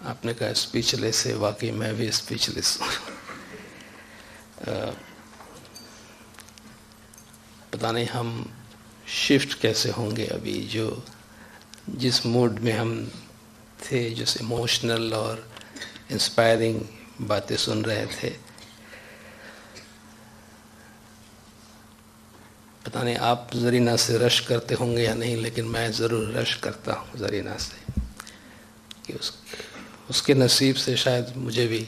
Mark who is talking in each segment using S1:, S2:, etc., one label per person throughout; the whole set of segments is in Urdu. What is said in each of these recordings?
S1: آپ نے کہا اسپیچ لیس ہے، واقعی میں بھی اسپیچ لیس ہوں۔ پتہ نہیں ہم شفٹ کیسے ہوں گے ابھی، جس موڈ میں ہم تھے، جس ایموشنل اور انسپائرنگ باتیں سن رہے تھے، پتہ نہیں آپ زرینہ سے رش کرتے ہوں گے یا نہیں، لیکن میں ضرور رش کرتا ہوں زرینہ سے، کہ اس کے نصیب سے شاید مجھے بھی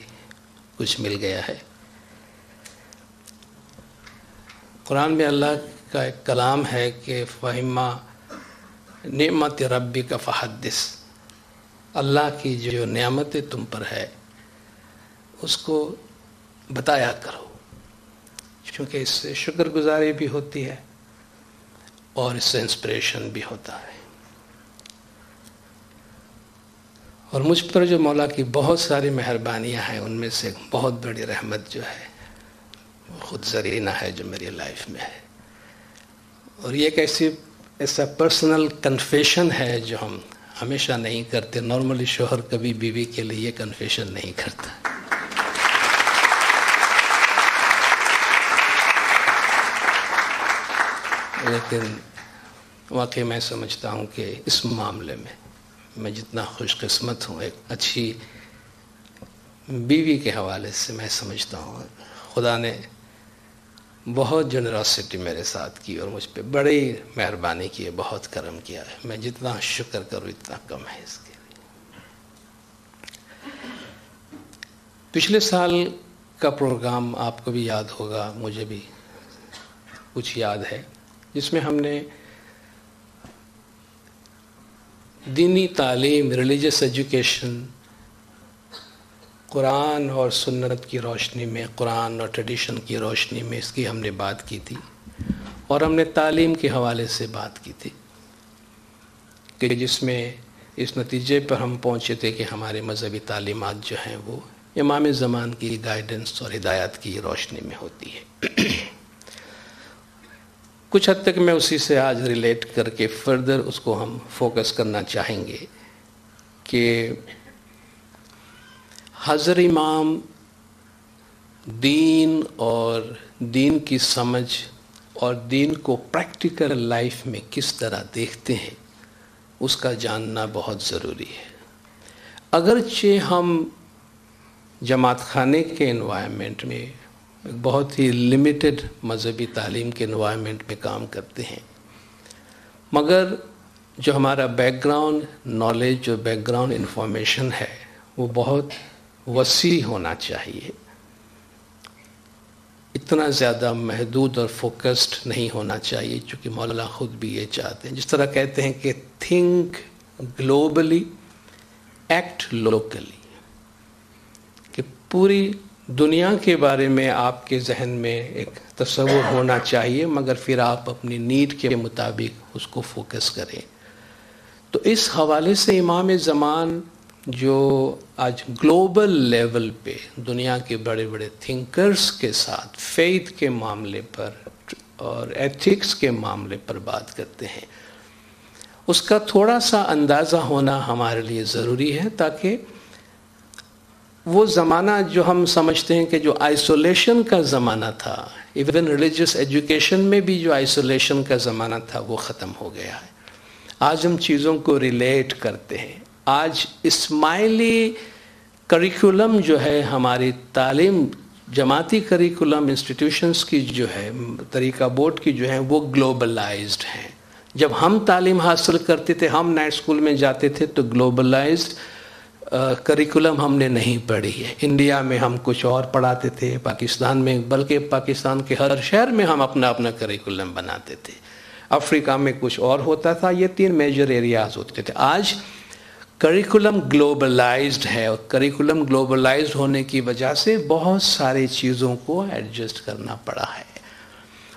S1: کچھ مل گیا ہے۔ قرآن میں اللہ کا ایک کلام ہے کہ فَإِمَّا نعمت ربک فحدث، اللہ کی جو نعمتیں تم پر ہے اس کو بتایا کرو، کیونکہ اس سے شکر گزاری بھی ہوتی ہے اور اس سے انسپریشن بھی ہوتا ہے۔ اور مجھ پر جو مولا کی بہت ساری مہربانیاں ہیں، ان میں سے بہت بڑی رحمت جو ہے وہ خود زرینہ ہے جو میری لائف میں ہے، اور یہ ایک ایسا پرسنل کنفیشن ہے جو ہم ہمیشہ نہیں کرتے۔ نارملی شوہر کبھی بیوی کے لیے یہ کنفیشن نہیں کرتا، لیکن واقعی میں سمجھتا ہوں کہ اس معاملے میں جتنا خوش قسمت ہوں، ایک اچھی بیوی کے حوالے سے میں سمجھتا ہوں خدا نے بہت جنراسٹی میرے ساتھ کی اور مجھ پہ بڑی مہربانی کی ہے، بہت کرم کیا ہے۔ میں جتنا شکر کروں اتنا کم ہے اس کے لیے۔ پچھلے سال کا پروگرام آپ کو بھی یاد ہوگا، مجھے بھی کچھ یاد ہے، جس میں ہم نے دینی تعلیم، ریلیجس ایجوکیشن، قرآن اور سنت کی روشنی میں، قرآن اور ٹریڈیشن کی روشنی میں اس کی ہم نے بات کی تھی، اور ہم نے تعلیم کے حوالے سے بات کی تھی کہ جس میں اس نتیجے پر ہم پہنچے تھے کہ ہمارے مذہبی تعلیمات جو ہیں وہ امام زمان کی گائیڈنس اور ہدایات کی روشنی میں ہوتی ہے۔ کچھ حد تک میں اسی سے آج ریلیٹ کر کے فردر اس کو ہم فوکس کرنا چاہیں گے کہ حضرت امام دین اور دین کی سمجھ اور دین کو پریکٹیکل لائف میں کس طرح دیکھتے ہیں، اس کا جاننا بہت ضروری ہے۔ اگرچہ ہم جماعت خانے کے انوائرمنٹ میں بہت ہی لیمیٹڈ مذہبی تعلیم کے انوائرمنٹ میں کام کرتے ہیں، مگر جو ہمارا بیک گراؤنڈ نالج، جو بیک گراؤنڈ انفارمیشن ہے، وہ بہت وسیع ہونا چاہیے، اتنا زیادہ محدود اور فوکسڈ نہیں ہونا چاہیے، چونکہ مولا خود بھی یہ چاہتے ہیں، جس طرح کہتے ہیں کہ تھنک گلوبلی ایکٹ لوکلی، کہ پوری دنیا کے بارے میں آپ کے ذہن میں ایک تصور ہونا چاہیے، مگر پھر آپ اپنی نیڈ کے مطابق اس کو فوکس کریں۔ تو اس حوالے سے امام زمان جو آج گلوبل لیول پہ دنیا کے بڑے بڑے تھنکرز کے ساتھ فیتھ کے معاملے پر اور ایتھکس کے معاملے پر بات کرتے ہیں، اس کا تھوڑا سا اندازہ ہونا ہمارے لیے ضروری ہے، تاکہ وہ زمانہ جو ہم سمجھتے ہیں کہ جو آئسولیشن کا زمانہ تھا، ایون ریلیجس ایجوکیشن میں بھی جو آئسولیشن کا زمانہ تھا وہ ختم ہو گیا ہے۔ آج ہم چیزوں کو ریلیٹ کرتے ہیں۔ آج اسماعیلی کریکولم جو ہے، ہماری تعلیم جماعتی کریکولم انسٹیٹیوشنز کی جو ہے، طریقہ بورڈ کی جو ہے، وہ گلوبلائزڈ ہیں۔ جب ہم تعلیم حاصل کرتے تھے، ہم نائٹ اسکول میں جاتے تھے، تو گلوبلائزڈ کریکولم ہم نے نہیں پڑھی ہے۔ انڈیا میں ہم کچھ اور پڑھاتے تھے، پاکستان میں، بلکہ پاکستان کے ہر شہر میں ہم اپنا اپنا کریکولم بناتے تھے، افریقہ میں کچھ اور ہوتا تھا۔ یہ 3 میجر ایریاز ہوتے تھے۔ آج کریکولم گلوبلائزڈ ہے، اور کریکولم گلوبلائزڈ ہونے کی وجہ سے بہت ساری چیزوں کو ایڈجسٹ کرنا پڑا ہے،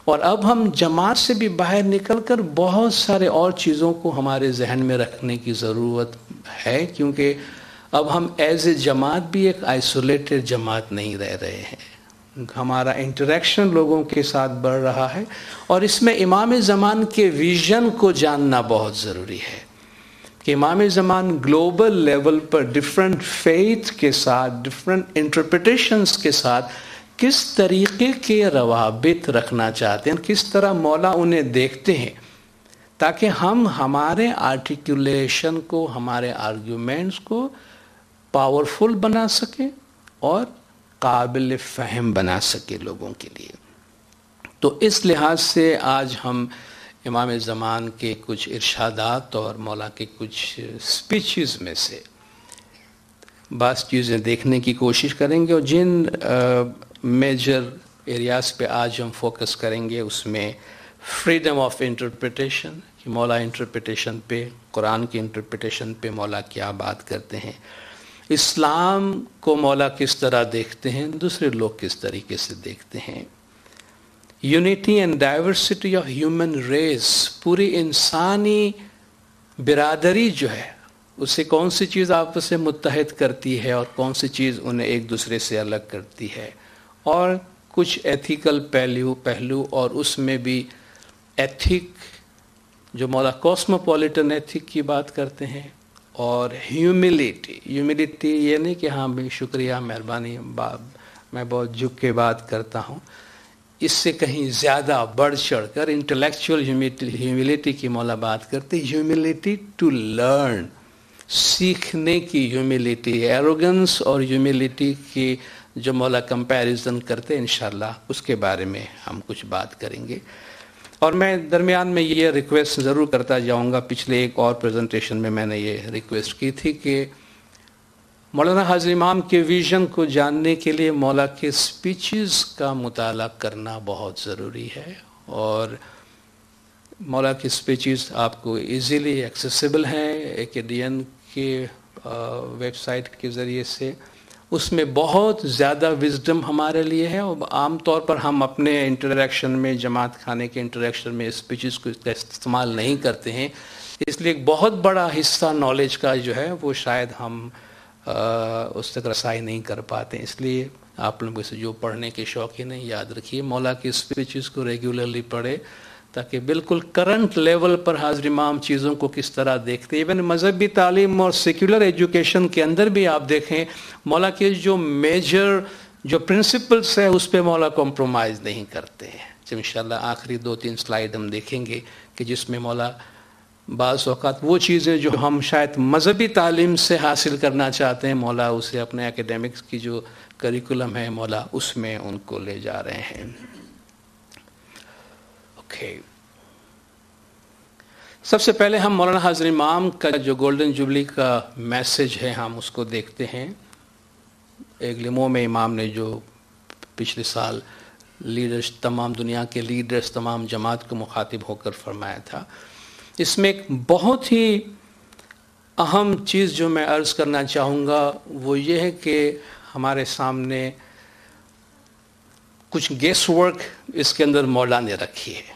S1: اور اب ہم جماعت سے بھی باہر نکل کر بہت سارے اور چیزوں کو ہمارے ذہن میں رکھنے کی ضرورت ہے، کیونکہ اب ہم ایز اے جماعت بھی ایک آئسولیٹڈ جماعت نہیں رہ رہے ہیں۔ ہمارا انٹریکشن لوگوں کے ساتھ بڑھ رہا ہے، اور اس میں امام زمان کے ویژن کو جاننا بہت ضروری ہے کہ امام زمان گلوبل لیول پر ڈفرینٹ فیتھ کے ساتھ، ڈفرینٹ انٹرپریٹیشنز کے ساتھ کس طریقے کے روابط رکھنا چاہتے ہیں، کس طرح مولا انہیں دیکھتے ہیں، تاکہ ہم ہمارے آرٹیکولیشن کو، ہمارے آرگیومنٹس کو پاورفل بنا سکیں اور قابل فہم بنا سکے لوگوں کے لیے۔ تو اس لحاظ سے آج ہم امام زمان کے کچھ ارشادات اور مولا کے کچھ سپیچز میں سے بعض چیزیں دیکھنے کی کوشش کریں گے، اور جن میجر ایریاز پہ آج ہم فوکس کریں گے اس میں فریڈم آف انٹرپریٹیشن، کہ مولا انٹرپریٹیشن پہ، قرآن کی انٹرپریٹیشن پہ مولا کیا بات کرتے ہیں، اسلام کو مولا کس طرح دیکھتے ہیں، دوسرے لوگ کس طریقے سے دیکھتے ہیں، unity and diversity of human race, پوری انسانی برادری جو ہے اسے کون سی چیز آپس سے متحد کرتی ہے اور کون سی چیز انہیں ایک دوسرے سے الگ کرتی ہے، اور کچھ ایتھیکل پہلو اور اس میں بھی ایتھک جو مولا کاسموپولیٹن ایتھک کی بات کرتے ہیں، اور ہیوملٹی یہ نہیں کہ ہاں بھی شکریہ مہربانی میں بہت جھک کے بات کرتا ہوں، اس سے کہیں زیادہ بڑھ چڑھ کر انٹلیکچوئل ہیوملٹی کی مولا بات کرتے، ہیوملٹی ٹو لرن، سیکھنے کی ہیوملٹی، ایروگنس اور ہیوملٹی کی جو مولا کمپیریزن کرتے، انشاءاللہ اس کے بارے میں ہم کچھ بات کریں گے۔ اور میں درمیان میں یہ ریکویسٹ ضرور کرتا جاؤں گا، پچھلے ایک اور پریزنٹیشن میں نے یہ ریکویسٹ کی تھی کہ مولانا حاضر امام کے ویژن کو جاننے کے لیے مولا کے سپیچز کا مطالعہ کرنا بہت ضروری ہے، اور مولا کی سپیچز آپ کو ایزیلی ایکسیسیبل ہیں ایکیڈین کے ویب سائٹ کے ذریعے سے، اس میں بہت زیادہ وزڈم ہمارے لیے ہے، اور عام طور پر ہم اپنے انٹریکشن میں، جماعت خانے کے انٹریکشن میں اسپیچز کو استعمال نہیں کرتے ہیں، اس لیے ایک بہت بڑا حصہ نالج کا جو ہے وہ شاید ہم اس تک رسائی نہیں کر پاتے، اس لیے آپ لوگوں سے جو پڑھنے کے شوقین ہیں یاد رکھیے مولا کی اسپیچز کو ریگولرلی پڑھے، تاکہ بالکل کرنٹ لیول پر حاضر امام چیزوں کو کس طرح دیکھتے ہیں۔ ایون مذہبی تعلیم اور سیکولر ایجوکیشن کے اندر بھی آپ دیکھیں مولا کے جو میجر جو پرنسپلس ہیں اس پہ مولا کمپرومائز نہیں کرتے ہیں۔ انشاءاللہ آخری 2-3 سلائیڈ ہم دیکھیں گے کہ جس میں مولا بعض اوقات وہ چیزیں جو ہم شاید مذہبی تعلیم سے حاصل کرنا چاہتے ہیں، مولا اسے اپنے اکیڈیمکس کی جو کریکولم ہے مولا اس میں ان کو لے جا رہے ہیں۔ سب سے پہلے ہم مولانا حاضر امام کا جو گولڈن جوبلی کا میسج ہے ہم اس کو دیکھتے ہیں۔ ایک لمحوں میں امام نے جو پچھلے سال لیڈرز، تمام دنیا کے لیڈرز، تمام جماعت کو مخاطب ہو کر فرمایا تھا، اس میں ایک بہت ہی اہم چیز جو میں عرض کرنا چاہوں گا وہ یہ ہے کہ ہمارے سامنے کچھ گیس ورک اس کے اندر مولا نے رکھی ہے،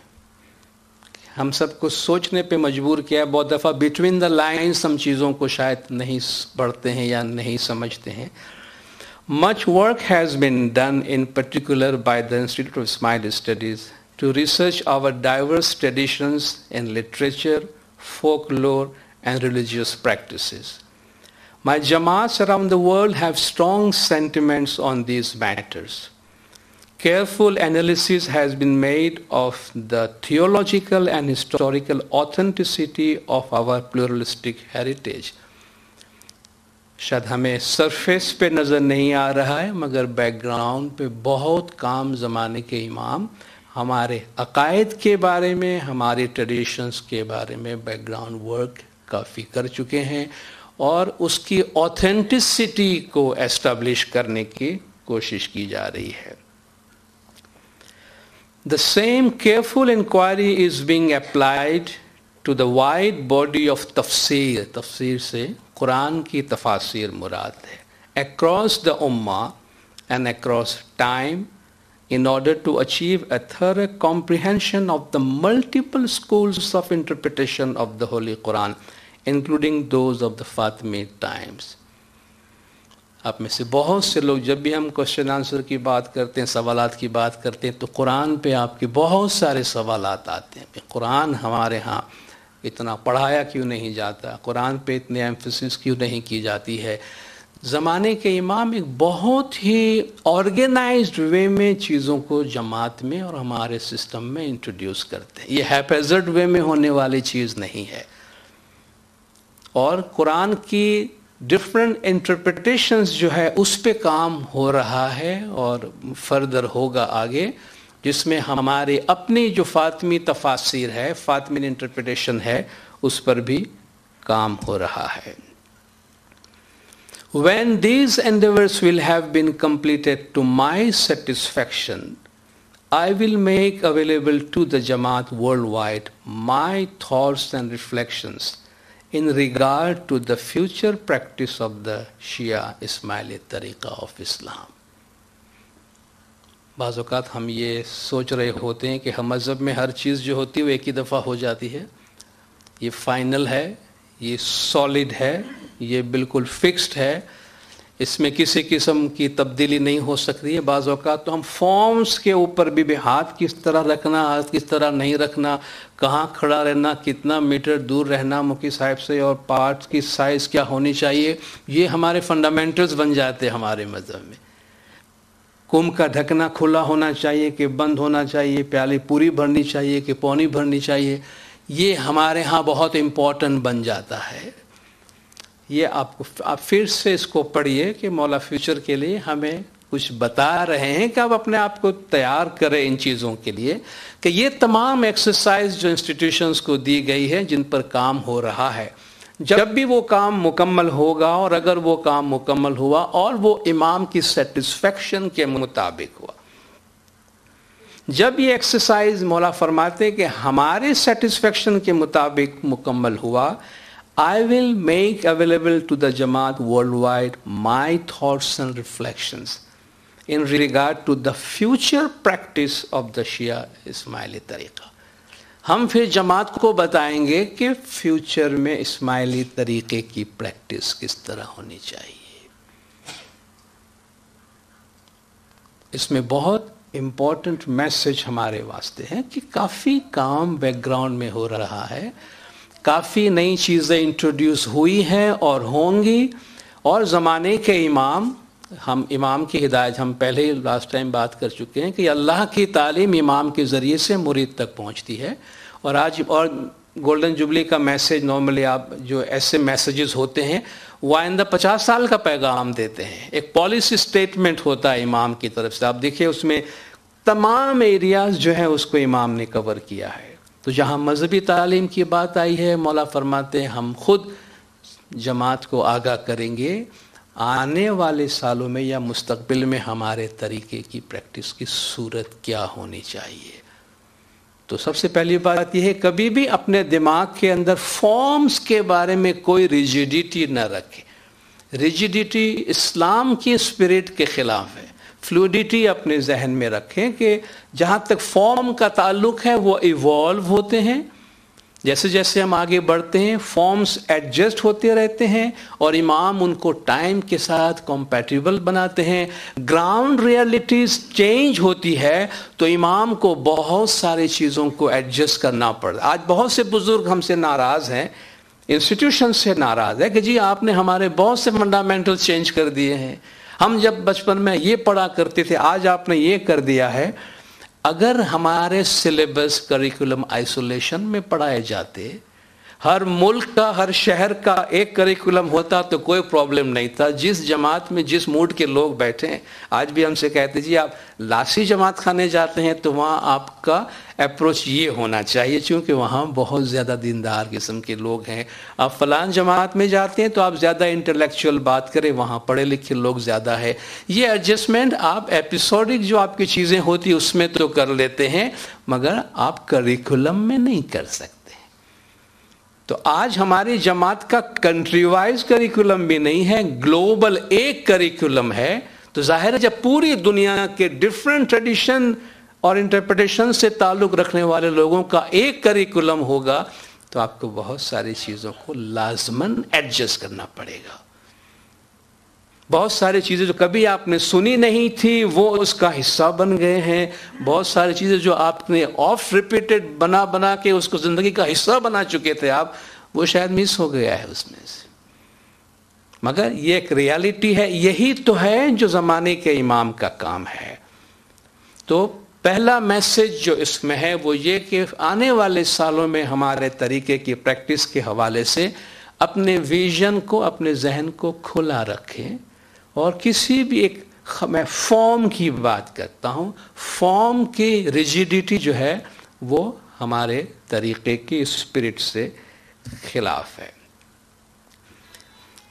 S1: ہم سب کو سوچنے پہ مجبور کیا ہے۔ بہت دفعہ بٹوین دا لائنز ہم چیزوں کو شاید نہیں پڑھتے ہیں یا نہیں سمجھتے ہیں۔ Much work has been done in particular by the Institute of Ismaili Studies to research our diverse traditions in literature, folklore and religious practices. My Jamaats around the world have strong sentiments on these matters. Careful analysis has been made of the theological and historical authenticity of our pluralistic heritage. شاید ہمیں سرفیس پہ نظر نہیں آ رہا ہے، مگر بیک گراؤنڈ پہ بہت کام زمانے کے امام ہمارے عقائد کے بارے میں، ہماری ٹریڈیشنز کے بارے میں بیک گراؤنڈ ورک کافی کر چکے ہیں، اور اس کی آتھینٹسٹی کو ایسٹیبلش کرنے کی کوشش کی جا رہی ہے۔ The same careful inquiry is being applied to the wide body of tafsir. تفسیر سے قرآن کی تفاسیر مراد ہے، across the ummah and across time in order to achieve a thorough comprehension of the multiple schools of interpretation of the Holy Quran, including those of the Fatimid times. آپ میں سے بہت سے لوگ جب بھی ہم کوشچن آنسر کی بات کرتے ہیں، سوالات کی بات کرتے ہیں، تو قرآن پہ آپ کے بہت سارے سوالات آتے ہیں۔ قرآن ہمارے ہاں اتنا پڑھایا کیوں نہیں جاتا، قرآن پہ اتنے ایمفیسس کیوں نہیں کی جاتی ہے۔ زمانے کے امام ایک بہت ہی آرگنائزڈ وے میں چیزوں کو جماعت میں اور ہمارے سسٹم میں انٹروڈیوس کرتے ہیں، یہ ہیپیزرڈ وے میں ہونے والی چیز نہیں ہے۔ اور قرآن کی ڈفرینٹ انٹرپریٹیشنز جو ہے اس پہ کام ہو رہا ہے اور فردر ہوگا آگے، جس میں ہماری اپنی جو فاطمی تفاسیر ہے، فاطمی انٹرپریٹیشن ہے، اس پر بھی کام ہو رہا ہے۔ When these endeavors will have been completed to my satisfaction, I will make available to the Jamaat worldwide my thoughts and reflections in regard to the future practice of the Shia Ismaili Tariqa of Islam. بعض اوقات ہم یہ سوچ رہے ہوتے ہیں کہ ہم مذہب میں ہر چیز جو ہوتی ہے وہ ایک ہی دفعہ ہو جاتی ہے، یہ فائنل ہے، یہ سالڈ ہے، یہ بالکل فکسڈ ہے، اس میں کسی قسم کی تبدیلی نہیں ہو سکتی ہے۔ بعض اوقات تو ہم فارمز کے اوپر بھی ہاتھ کس طرح رکھنا، ہاتھ کس طرح نہیں رکھنا، کہاں کھڑا رہنا، کتنا میٹر دور رہنا مکی صاحب سے، اور پارٹس کی سائز کیا ہونی چاہیے، یہ ہمارے فنڈامنٹلز بن جاتے ہیں ہمارے مذہب میں۔ کم کا ڈھکنا کھلا ہونا چاہیے کہ بند ہونا چاہیے، پیالی پوری بھرنی چاہیے کہ پونی بھرنی چاہیے، یہ ہمارے ہاں بہت امپورٹنٹ بن جاتا ہے۔ یہ آپ پھر سے اس کو پڑھیے کہ مولا فیوچر کے لیے ہمیں کچھ بتا رہے ہیں کہ آپ اپنے آپ کو تیار کریں ان چیزوں کے لیے، کہ یہ تمام ایکسرسائز جو انسٹیٹیوشنز کو دی گئی ہے جن پر کام ہو رہا ہے، جب بھی وہ کام مکمل ہوگا، اور اگر وہ کام مکمل ہوا اور وہ امام کی سیٹسفیکشن کے مطابق ہوا، جب یہ ایکسرسائز مولا فرماتے کہ ہمارے سیٹسفیکشن کے مطابق مکمل ہوا، I will make available to the Jamaat worldwide my thoughts and reflections in regard to the future practice of the Shia Ismaili Tariqa. ہم پھر جماعت کو بتائیں گے کہ فیوچر میں اسماعیلی طریقے کی پریکٹس کس طرح ہونی چاہیے۔ اس میں بہت امپورٹنٹ میسج ہمارے واسطے ہے کہ کافی کام بیک گراؤنڈ میں ہو رہا ہے، کافی نئی چیزیں انٹروڈیوس ہوئی ہیں اور ہوں گی، اور زمانے کے امام، ہم امام کی ہدایت ہم پہلے ہی لاسٹ ٹائم بات کر چکے ہیں کہ اللہ کی تعلیم امام کے ذریعے سے مرید تک پہنچتی ہے، اور آج اور گولڈن جوبلی کا میسج نارملی آپ جو ایسے میسیجز ہوتے ہیں وہ آئندہ 50 سال کا پیغام دیتے ہیں، ایک پالیسی سٹیٹمنٹ ہوتا ہے امام کی طرف سے، آپ دیکھیں اس میں تمام ایریاز جو ہیں اس کو امام نے کور کیا ہے۔ تو جہاں مذہبی تعلیم کی بات آئی ہے، مولا فرماتے ہیں ہم خود جماعت کو آگاہ کریں گے آنے والے سالوں میں یا مستقبل میں ہمارے طریقے کی پریکٹس کی صورت کیا ہونی چاہیے۔ تو سب سے پہلی بات یہ ہے کبھی بھی اپنے دماغ کے اندر فارمز کے بارے میں کوئی ریجیڈیٹی نہ رکھیں، ریجیڈیٹی اسلام کی اسپرٹ کے خلاف ہے۔ فلوڈیٹی اپنے ذہن میں رکھیں کہ جہاں تک فارم کا تعلق ہے وہ ایوالو ہوتے ہیں، جیسے جیسے ہم آگے بڑھتے ہیں فارمز ایڈجسٹ ہوتے رہتے ہیں، اور امام ان کو ٹائم کے ساتھ کمپیٹیبل بناتے ہیں۔ گراؤنڈ ریئلٹیز چینج ہوتی ہے تو امام کو بہت ساری چیزوں کو ایڈجسٹ کرنا پڑتا ہے۔ آج بہت سے بزرگ ہم سے ناراض ہیں، انسٹیٹیوشن سے ناراض ہے کہ جی آپ نے ہمارے بہت سے فنڈامنٹل چینج کر دیے ہیں، ہم جب بچپن میں یہ پڑھا کرتے تھے آج آپ نے یہ کر دیا ہے۔ اگر ہمارے سلیبس کریکولم آئسولیشن میں پڑھائے جاتے، ہر ملک کا ہر شہر کا ایک کریکولم ہوتا تو کوئی پرابلم نہیں تھا۔ جس جماعت میں جس موڈ کے لوگ بیٹھے ہیں، آج بھی ہم سے کہتے جی آپ لاسی جماعت خانے جاتے ہیں تو وہاں آپ کا اپروچ یہ ہونا چاہیے چونکہ وہاں بہت زیادہ دیندار قسم کے لوگ ہیں۔ آپ فلان جماعت میں جاتے ہیں تو آپ زیادہ انٹلیکچوئل بات کریں، وہاں پڑھے لکھے لوگ زیادہ ہے۔ یہ ایڈجسٹمنٹ آپ ایپیسوڈک جو آپ کی چیزیں ہوتی اس میں تو کر لیتے ہیں، مگر آپ کریکولم میں نہیں کر سکتے۔ تو آج ہماری جماعت کا کنٹری وائز کریکولم بھی نہیں ہے، گلوبل ایک کریکولم ہے۔ تو ظاہر ہے جب پوری دنیا کے ڈیفرنٹ ٹریڈیشن اور انٹرپریٹیشن سے تعلق رکھنے والے لوگوں کا ایک کریکولم ہوگا تو آپ کو بہت ساری چیزوں کو لازماً ایڈجسٹ کرنا پڑے گا۔ بہت ساری چیزیں جو کبھی آپ نے سنی نہیں تھی وہ اس کا حصہ بن گئے ہیں. بہت ساری چیزیں جو آپ نے آف ریپیٹڈ بنا کے اس کو زندگی کا حصہ بنا چکے تھے آپ، وہ شاید مس ہو گیا ہے اس میں سے. مگر یہ ایک ریالٹی ہے. یہی تو ہے جو زمانے کے امام کا کام ہے. تو پہلا میسج جو اس میں ہے وہ یہ کہ آنے والے سالوں میں ہمارے طریقے کی پریکٹس کے حوالے سے اپنے ویژن کو، اپنے ذہن کو کھلا رکھیں. اور کسی بھی ایک، میں فارم کی بات کرتا ہوں، فارم کی ریجیڈیٹی جو ہے وہ ہمارے طریقے کی اسپرٹ سے خلاف ہے.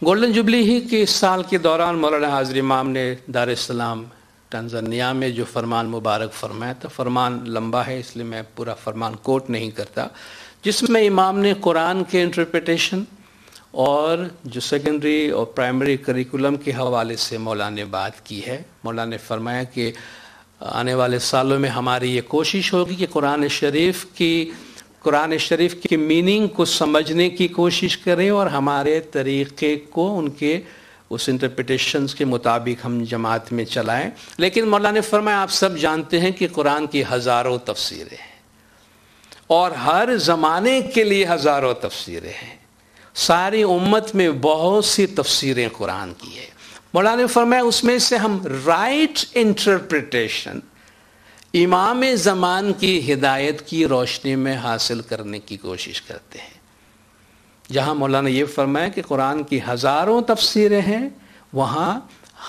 S1: گولڈن جوبلی ہی کے اس سال کے دوران مولانا حاضر امام نے دار السلام تنزانیہ میں جو فرمان مبارک فرمایا تھا. فرمان لمبا ہے اس لیے میں پورا فرمان کوٹ نہیں کرتا، جس میں امام نے قرآن کے انٹرپریٹیشن اور جو سیکنڈری اور پرائمری کریکولم کے حوالے سے مولانا نے بات کی ہے. مولانا نے فرمایا کہ آنے والے سالوں میں ہماری یہ کوشش ہوگی کہ قرآن شریف کی میننگ کو سمجھنے کی کوشش کریں اور ہمارے طریقے کو ان کے اس انٹرپریٹیشنز کے مطابق ہم جماعت میں چلائیں. لیکن مولانا نے فرمایا آپ سب جانتے ہیں کہ قرآن کی ہزاروں تفسیریں ہیں اور ہر زمانے کے لیے ہزاروں تفسیریں ہیں. ساری امت میں بہت سی تفسیریں قرآن کی ہے. مولانا نے فرمایا اس میں سے ہم رائٹ انٹرپریٹیشن امام زمان کی ہدایت کی روشنی میں حاصل کرنے کی کوشش کرتے ہیں. جہاں مولانا نے یہ فرمایا کہ قرآن کی ہزاروں تفسیریں ہیں، وہاں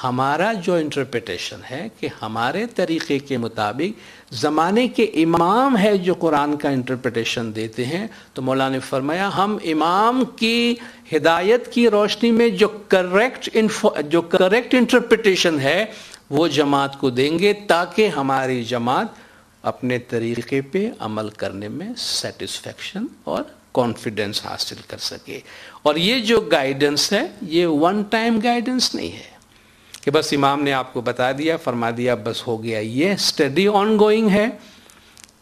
S1: ہمارا جو انٹرپریٹیشن ہے کہ ہمارے طریقے کے مطابق زمانے کے امام ہے جو قرآن کا انٹرپریٹیشن دیتے ہیں. تو مولانا نے فرمایا ہم امام کی ہدایت کی روشنی میں جو کریکٹ انٹرپریٹیشن ہے وہ جماعت کو دیں گے تاکہ ہماری جماعت اپنے طریقے پہ عمل کرنے میں سیٹسفیکشن اور کانفیڈنس حاصل کر سکے. اور یہ جو گائیڈنس ہے یہ ون ٹائم گائیڈنس نہیں ہے کہ بس امام نے آپ کو بتا دیا، فرما دیا، بس ہو گیا. یہ اسٹڈی آن گوئنگ ہے،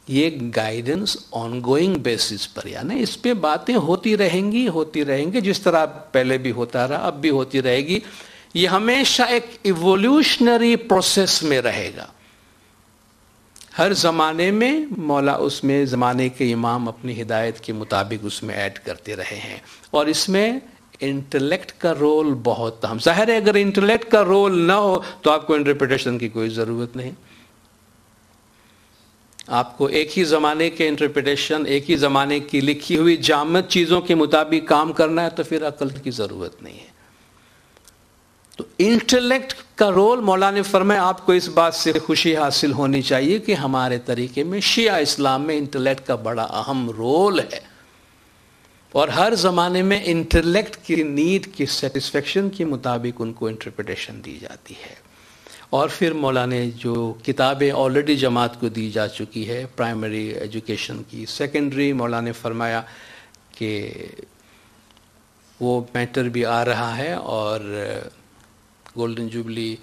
S1: یہ گائیڈنس آن گوئنگ بیسس پر، یعنی اس پہ باتیں ہوتی رہیں گی جس طرح پہلے بھی ہوتا رہا اب بھی ہوتی رہے گی. یہ ہمیشہ ایک ایوولوشنری پروسیس میں رہے گا. ہر زمانے میں مولا اس میں زمانے کے امام اپنی ہدایت کے مطابق اس میں ایڈ کرتے رہے ہیں. اور اس میں انٹلیکٹ کا رول بہت اہم. ظاہر ہے اگر انٹلیکٹ کا رول نہ ہو تو آپ کو انٹرپریٹیشن کی کوئی ضرورت نہیں. آپ کو ایک ہی زمانے کے انٹرپریٹیشن، ایک ہی زمانے کی لکھی ہوئی جامد چیزوں کے مطابق کام کرنا ہے تو پھر عقل کی ضرورت نہیں ہے. تو انٹلیکٹ کا رول مولانا نے فرمایا آپ کو اس بات سے خوشی حاصل ہونی چاہیے کہ ہمارے طریقے میں شیعہ اسلام میں انٹلیکٹ کا بڑا اہم رول ہے اور ہر زمانے میں انٹلیکٹ کی نیڈ کی سیٹسفیکشن کے مطابق ان کو انٹرپریٹیشن دی جاتی ہے. اور پھر مولانا نے جو کتابیں آلریڈی جماعت کو دی جا چکی ہے پرائمری ایجوکیشن کی، سیکنڈری، مولانا نے فرمایا کہ وہ میٹر بھی آ رہا ہے. اور گولڈن جوبلی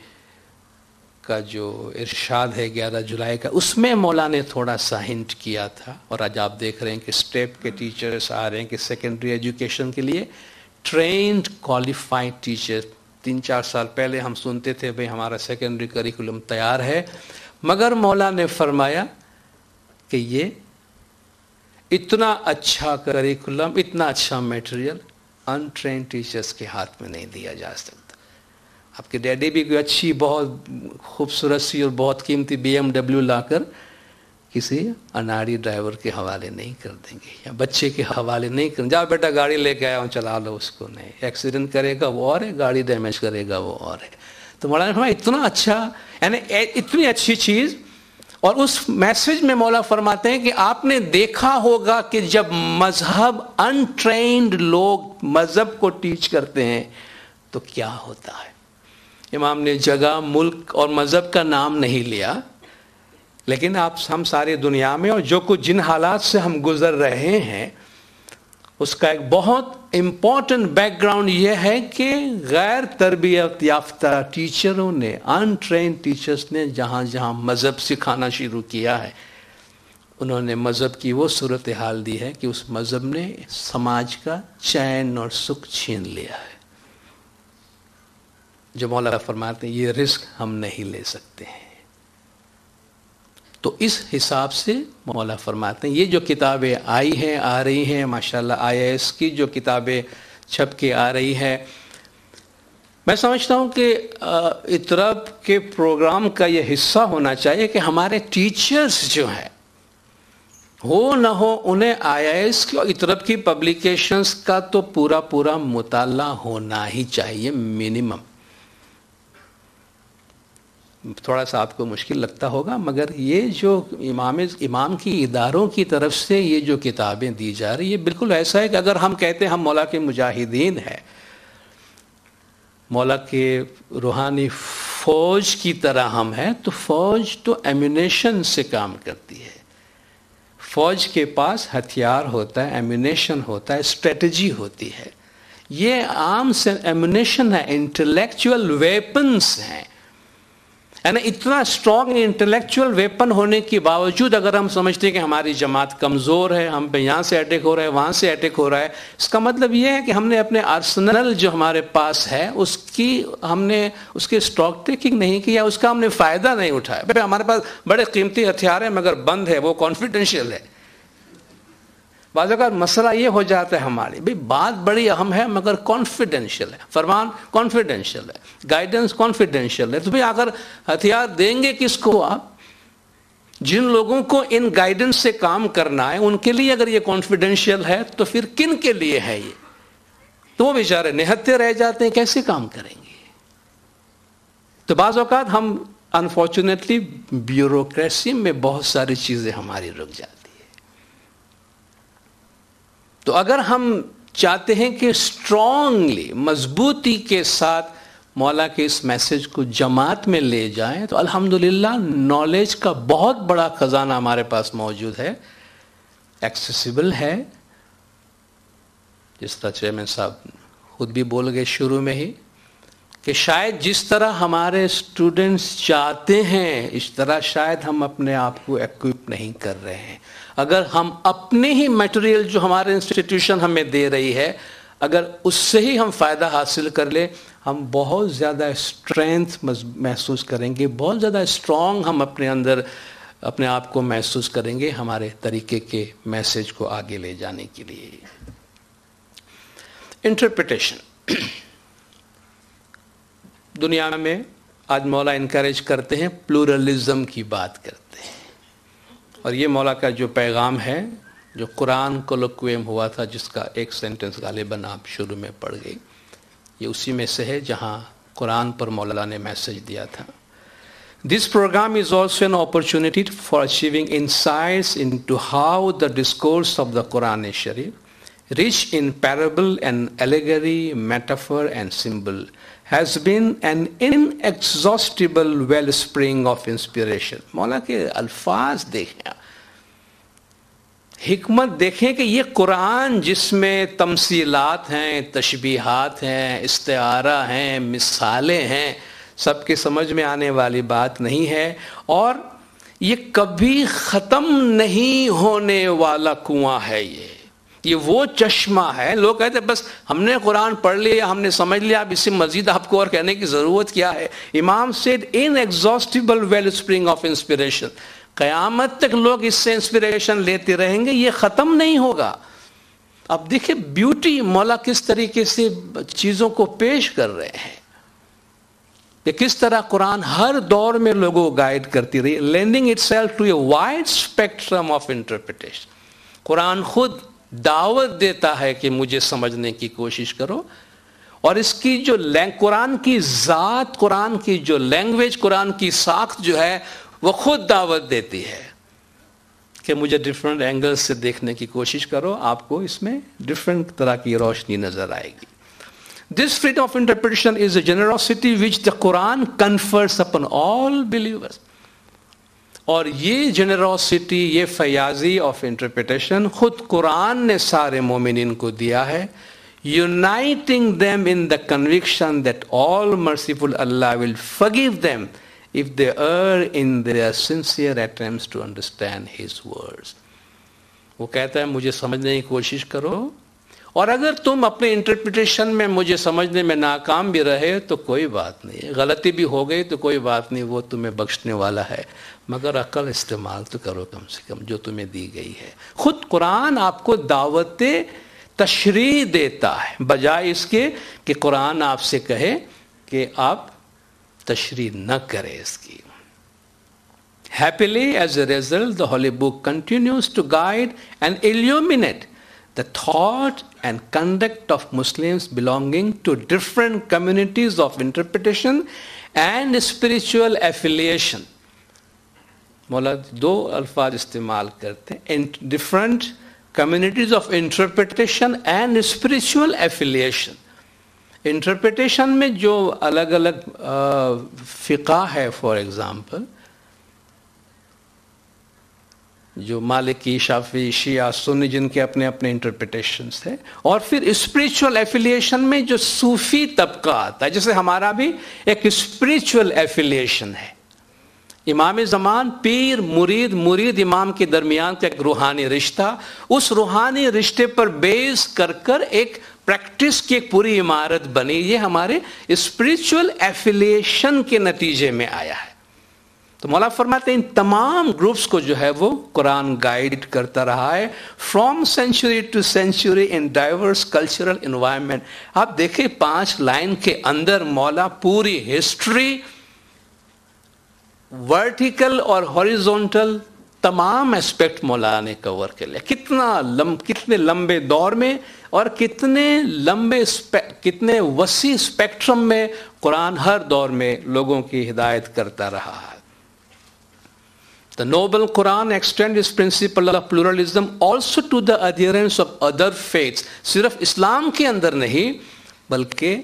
S1: کا جو ارشاد ہے 11 جولائی کا، اس میں مولانا نے تھوڑا سا ہنٹ کیا تھا. اور آج آپ دیکھ رہے ہیں کہ اسٹیپ کے ٹیچرز آ رہے ہیں کہ سیکنڈری ایجوکیشن کے لیے ٹرینڈ کوالیفائڈ ٹیچر. 3-4 سال پہلے ہم سنتے تھے بھئی ہمارا سیکنڈری کریکولم تیار ہے، مگر مولانا نے فرمایا کہ یہ اتنا اچھا کریکولم، اتنا اچھا میٹیریل ان ٹرینڈ ٹیچرز کے ہاتھ میں نہیں دیا جا سکتا. آپ کے ڈیڈی بھی کوئی اچھی بہت خوبصورت سی اور بہت قیمتی BMW لا کر کسی اناڑی ڈرائیور کے حوالے نہیں کر دیں گے یا بچے کے حوالے نہیں کریں جا بیٹا گاڑی لے کے آیا ہوں چلا لو اس کو. نہیں، ایکسیڈنٹ کرے گا وہ اور ہے، گاڑی ڈیمیج کرے گا وہ اور ہے. تو مولانا نے فرمایا اتنا اچھا، یعنی اتنی اچھی چیز. اور اس میسج میں مولا فرماتے ہیں کہ آپ نے دیکھا ہوگا کہ جب مذہب انٹرینڈ لوگ مذہب کو ٹیچ کرتے ہیں تو کیا ہوتا ہے. امام نے جگہ، ملک اور مذہب کا نام نہیں لیا، لیکن ہم ساری دنیا میں اور جو کچھ جن حالات سے ہم گزر رہے ہیں اس کا ایک بہت امپورٹنٹ بیک گراؤنڈ یہ ہے کہ غیر تربیت یافتہ ٹیچروں نے، ان ٹرینڈ ٹیچرز نے جہاں جہاں مذہب سکھانا شروع کیا ہے انہوں نے مذہب کی وہ صورتحال دی ہے کہ اس مذہب نے سماج کا چین اور سکھ چھین لیا ہے. جو مولا فرماتے ہیں یہ رسک ہم نہیں لے سکتے ہیں. تو اس حساب سے مولا فرماتے ہیں یہ جو کتابیں آئی ہیں آ رہی ہیں ماشاءاللہ IAS کی جو کتابیں چھپ کے آ رہی ہے، میں سمجھتا ہوں کہ اطرب کے پروگرام کا یہ حصہ ہونا چاہیے کہ ہمارے ٹیچرز جو ہیں ہو نہ ہو انہیں IAS کی اور اطرب کی پبلیکیشنز کا تو پورا مطالعہ ہونا ہی چاہیے منیمم. تھوڑا سا آپ کو مشکل لگتا ہوگا مگر یہ جو امام کی اداروں کی طرف سے یہ جو کتابیں دی جا رہی ہے بالکل ایسا ہے کہ اگر ہم کہتے ہیں ہم مولا کے مجاہدین ہیں، مولا کے روحانی فوج کی طرح ہم ہیں، تو فوج تو ایمونیشن سے کام کرتی ہے. فوج کے پاس ہتھیار ہوتا ہے، ایمونیشن ہوتا ہے، اسٹریٹجی ہوتی ہے. یہ عام سے ایمونیشن ہے، انٹلیکچول ویپنز ہیں. یعنی اتنا اسٹرانگ انٹلیکچول ویپن ہونے کے باوجود اگر ہم سمجھتے ہیں کہ ہماری جماعت کمزور ہے، ہم پہ یہاں سے اٹیک ہو رہا ہے وہاں سے اٹیک ہو رہا ہے، اس کا مطلب یہ ہے کہ ہم نے اپنے آرسنل جو ہمارے پاس ہے ہم نے اس کی اسٹاک ٹیکنگ نہیں کی، اس کا ہم نے فائدہ نہیں اٹھایا. ہمارے پاس بڑے قیمتی ہتھیار ہیں مگر بند ہے، وہ کانفیڈینشیل ہے. بعض اوقات مسئلہ یہ ہو جاتا ہے ہماری بات بڑی اہم ہے مگر کانفیڈینشیل ہے، فرمان کانفیڈینشیل ہے، گائیڈنس کانفیڈینشیل ہے. تو اگر ہتھیار دیں گے کس کو آپ؟ جن لوگوں کو ان گائیڈنس سے کام کرنا ہے ان کے لیے اگر یہ کانفیڈینشیل ہے تو پھر کن کے لیے ہے یہ؟ تو وہ بیچارے نہتے رہ جاتے ہیں، کیسے کام کریں گے؟ تو بعض اوقات ہم انفارچونیٹلی بیوروکریسی میں بہت ساری چیزیں ہماری رک جاتی. تو اگر ہم چاہتے ہیں کہ اسٹرانگلی مضبوطی کے ساتھ مولا کے اس میسج کو جماعت میں لے جائیں تو الحمدللہ نالج کا بہت بڑا خزانہ ہمارے پاس موجود ہے، ایکسیسیبل ہے. جس طرح چیئرمین صاحب خود بھی بول گئے شروع میں ہی کہ شاید جس طرح ہمارے اسٹوڈنٹس چاہتے ہیں اس طرح شاید ہم اپنے آپ کو ایکوپ نہیں کر رہے ہیں. اگر ہم اپنے ہی میٹیریل جو ہمارے انسٹیٹیوشن ہمیں دے رہی ہے اگر اس سے ہی ہم فائدہ حاصل کر لیں ہم بہت زیادہ اسٹرینتھ محسوس کریں گے، بہت زیادہ اسٹرانگ ہم اپنے اندر اپنے آپ کو محسوس کریں گے ہمارے طریقے کے میسج کو آگے لے جانے کے لیے. انٹرپریٹیشن دنیا میں آج مولا انکریج کرتے ہیں، پلورلزم کی بات کرتے ہیں، اور یہ مولا کا جو پیغام ہے جو قرآن کولوکویم ہوا تھا جس کا ایک سینٹنس غالباً آپ شروع میں پڑھ گئی، یہ اسی میں سے ہے جہاں قرآن پر مولا نے میسج دیا تھا. This program is also an opportunity for achieving insights into how the discourse of the Quran Sharif, rich in parable and allegory, metaphor and symbol, has been an inexhaustible wellspring of inspiration. مولا کے الفاظ دیکھیں، حکمت دیکھیں کہ یہ قرآن جس میں تمثیلات ہیں، تشبیہات ہیں، استعارہ ہیں، مثالیں ہیں، سب کے سمجھ میں آنے والی بات نہیں ہے، اور یہ کبھی ختم نہیں ہونے والا کنواں ہے. یہ وہ چشمہ ہے. لوگ کہتے ہیں بس ہم نے قرآن پڑھ لیا، ہم نے سمجھ لیا، اب اس سے مزید آپ کو اور کہنے کی ضرورت کیا ہے. امام said inexhaustible wellspring of inspiration. قیامت تک لوگ اس سے انسپریشن لیتے رہیں گے، یہ ختم نہیں ہوگا. اب دیکھیں بیوٹی مولا کس طریقے سے چیزوں کو پیش کر رہے ہیں، کہ کس طرح قرآن ہر دور میں لوگوں کو گائیڈ کرتی رہی، lending itself to a wide spectrum of interpretation. قرآن خود دعوت دیتا ہے کہ مجھے سمجھنے کی کوشش کرو، اور اس کی جو قرآن کی ذات، قرآن کی جو لینگویج، قرآن کی ساخت جو ہے وہ خود دعوت دیتی ہے کہ مجھے ڈیفرنٹ اینگل سے دیکھنے کی کوشش کرو، آپ کو اس میں ڈیفرنٹ طرح کی روشنی نظر آئے گی. This freedom of interpretation is a generosity which the Quran confers upon all believers. اور یہ جنرosity، یہ فیاضی آف انٹرپریٹیشن خود قرآن نے سارے مومنین کو دیا ہے، uniting them in the conviction that all merciful Allah will forgive them if they err in their sincere attempts to understand His words. وہ کہتا ہے مجھے سمجھنے کی کوشش کرو، اور اگر تم اپنے انٹرپریٹیشن میں مجھے سمجھنے میں ناکام بھی رہے تو کوئی بات نہیں، غلطی بھی ہو گئی تو کوئی بات نہیں، وہ تمہیں بخشنے والا ہے، مگر عقل استعمال تو کرو کم سے کم جو تمہیں دی گئی ہے۔ خود قرآن آپ کو دعوت تشریح دیتا ہے، بجائے اس کے کہ قرآن آپ سے کہے کہ آپ تشریح نہ کریں اس کی۔ Happily, as a result, the Holy Book continues to guide and illuminate the thought and conduct of Muslims belonging to different communities of interpretation and spiritual affiliation. مولا دو الفاظ استعمال کرتے ہیں، different communities of interpretation and spiritual affiliation. Interpretation میں جو الگ الگ فقہ ہے، فار ایگزامپل جو مالکی، شافعی، شیعہ، سنی، جن کے اپنے اپنے انٹرپریٹیشنز ہیں، اور پھر اسپریچول ایفیلیشن میں جو صوفی طبقہ آتا ہے، جیسے ہمارا بھی ایک اسپریچول ایفیلیشن ہے۔ امام زمان پیر مرید، مرید امام کے درمیان کا ایک روحانی رشتہ، اس روحانی رشتے پر بیس کر کر ایک پریکٹس کی ایک پوری عمارت بنی، یہ ہمارے اسپریچول ایفیلیشن کے نتیجے میں آیا ہے۔ تو مولا فرماتے ہیں ان تمام گروپس کو جو ہے وہ قرآن گائیڈ کرتا رہا ہے from century to century in diverse cultural environment. آپ دیکھیں 5 لائن کے اندر مولا پوری ہسٹری، ورٹیکل اور ہاریزونٹل تمام اسپیکٹ مولا نے کور کر لیا۔ کتنے لمبے دور میں اور کتنے وسیع اسپیکٹرم میں قرآن ہر دور میں لوگوں کی ہدایت کرتا رہا ہے۔ The noble Quran extends its principle of pluralism also to the adherents of other faiths. صرف اسلام کے اندر نہیں بلکہ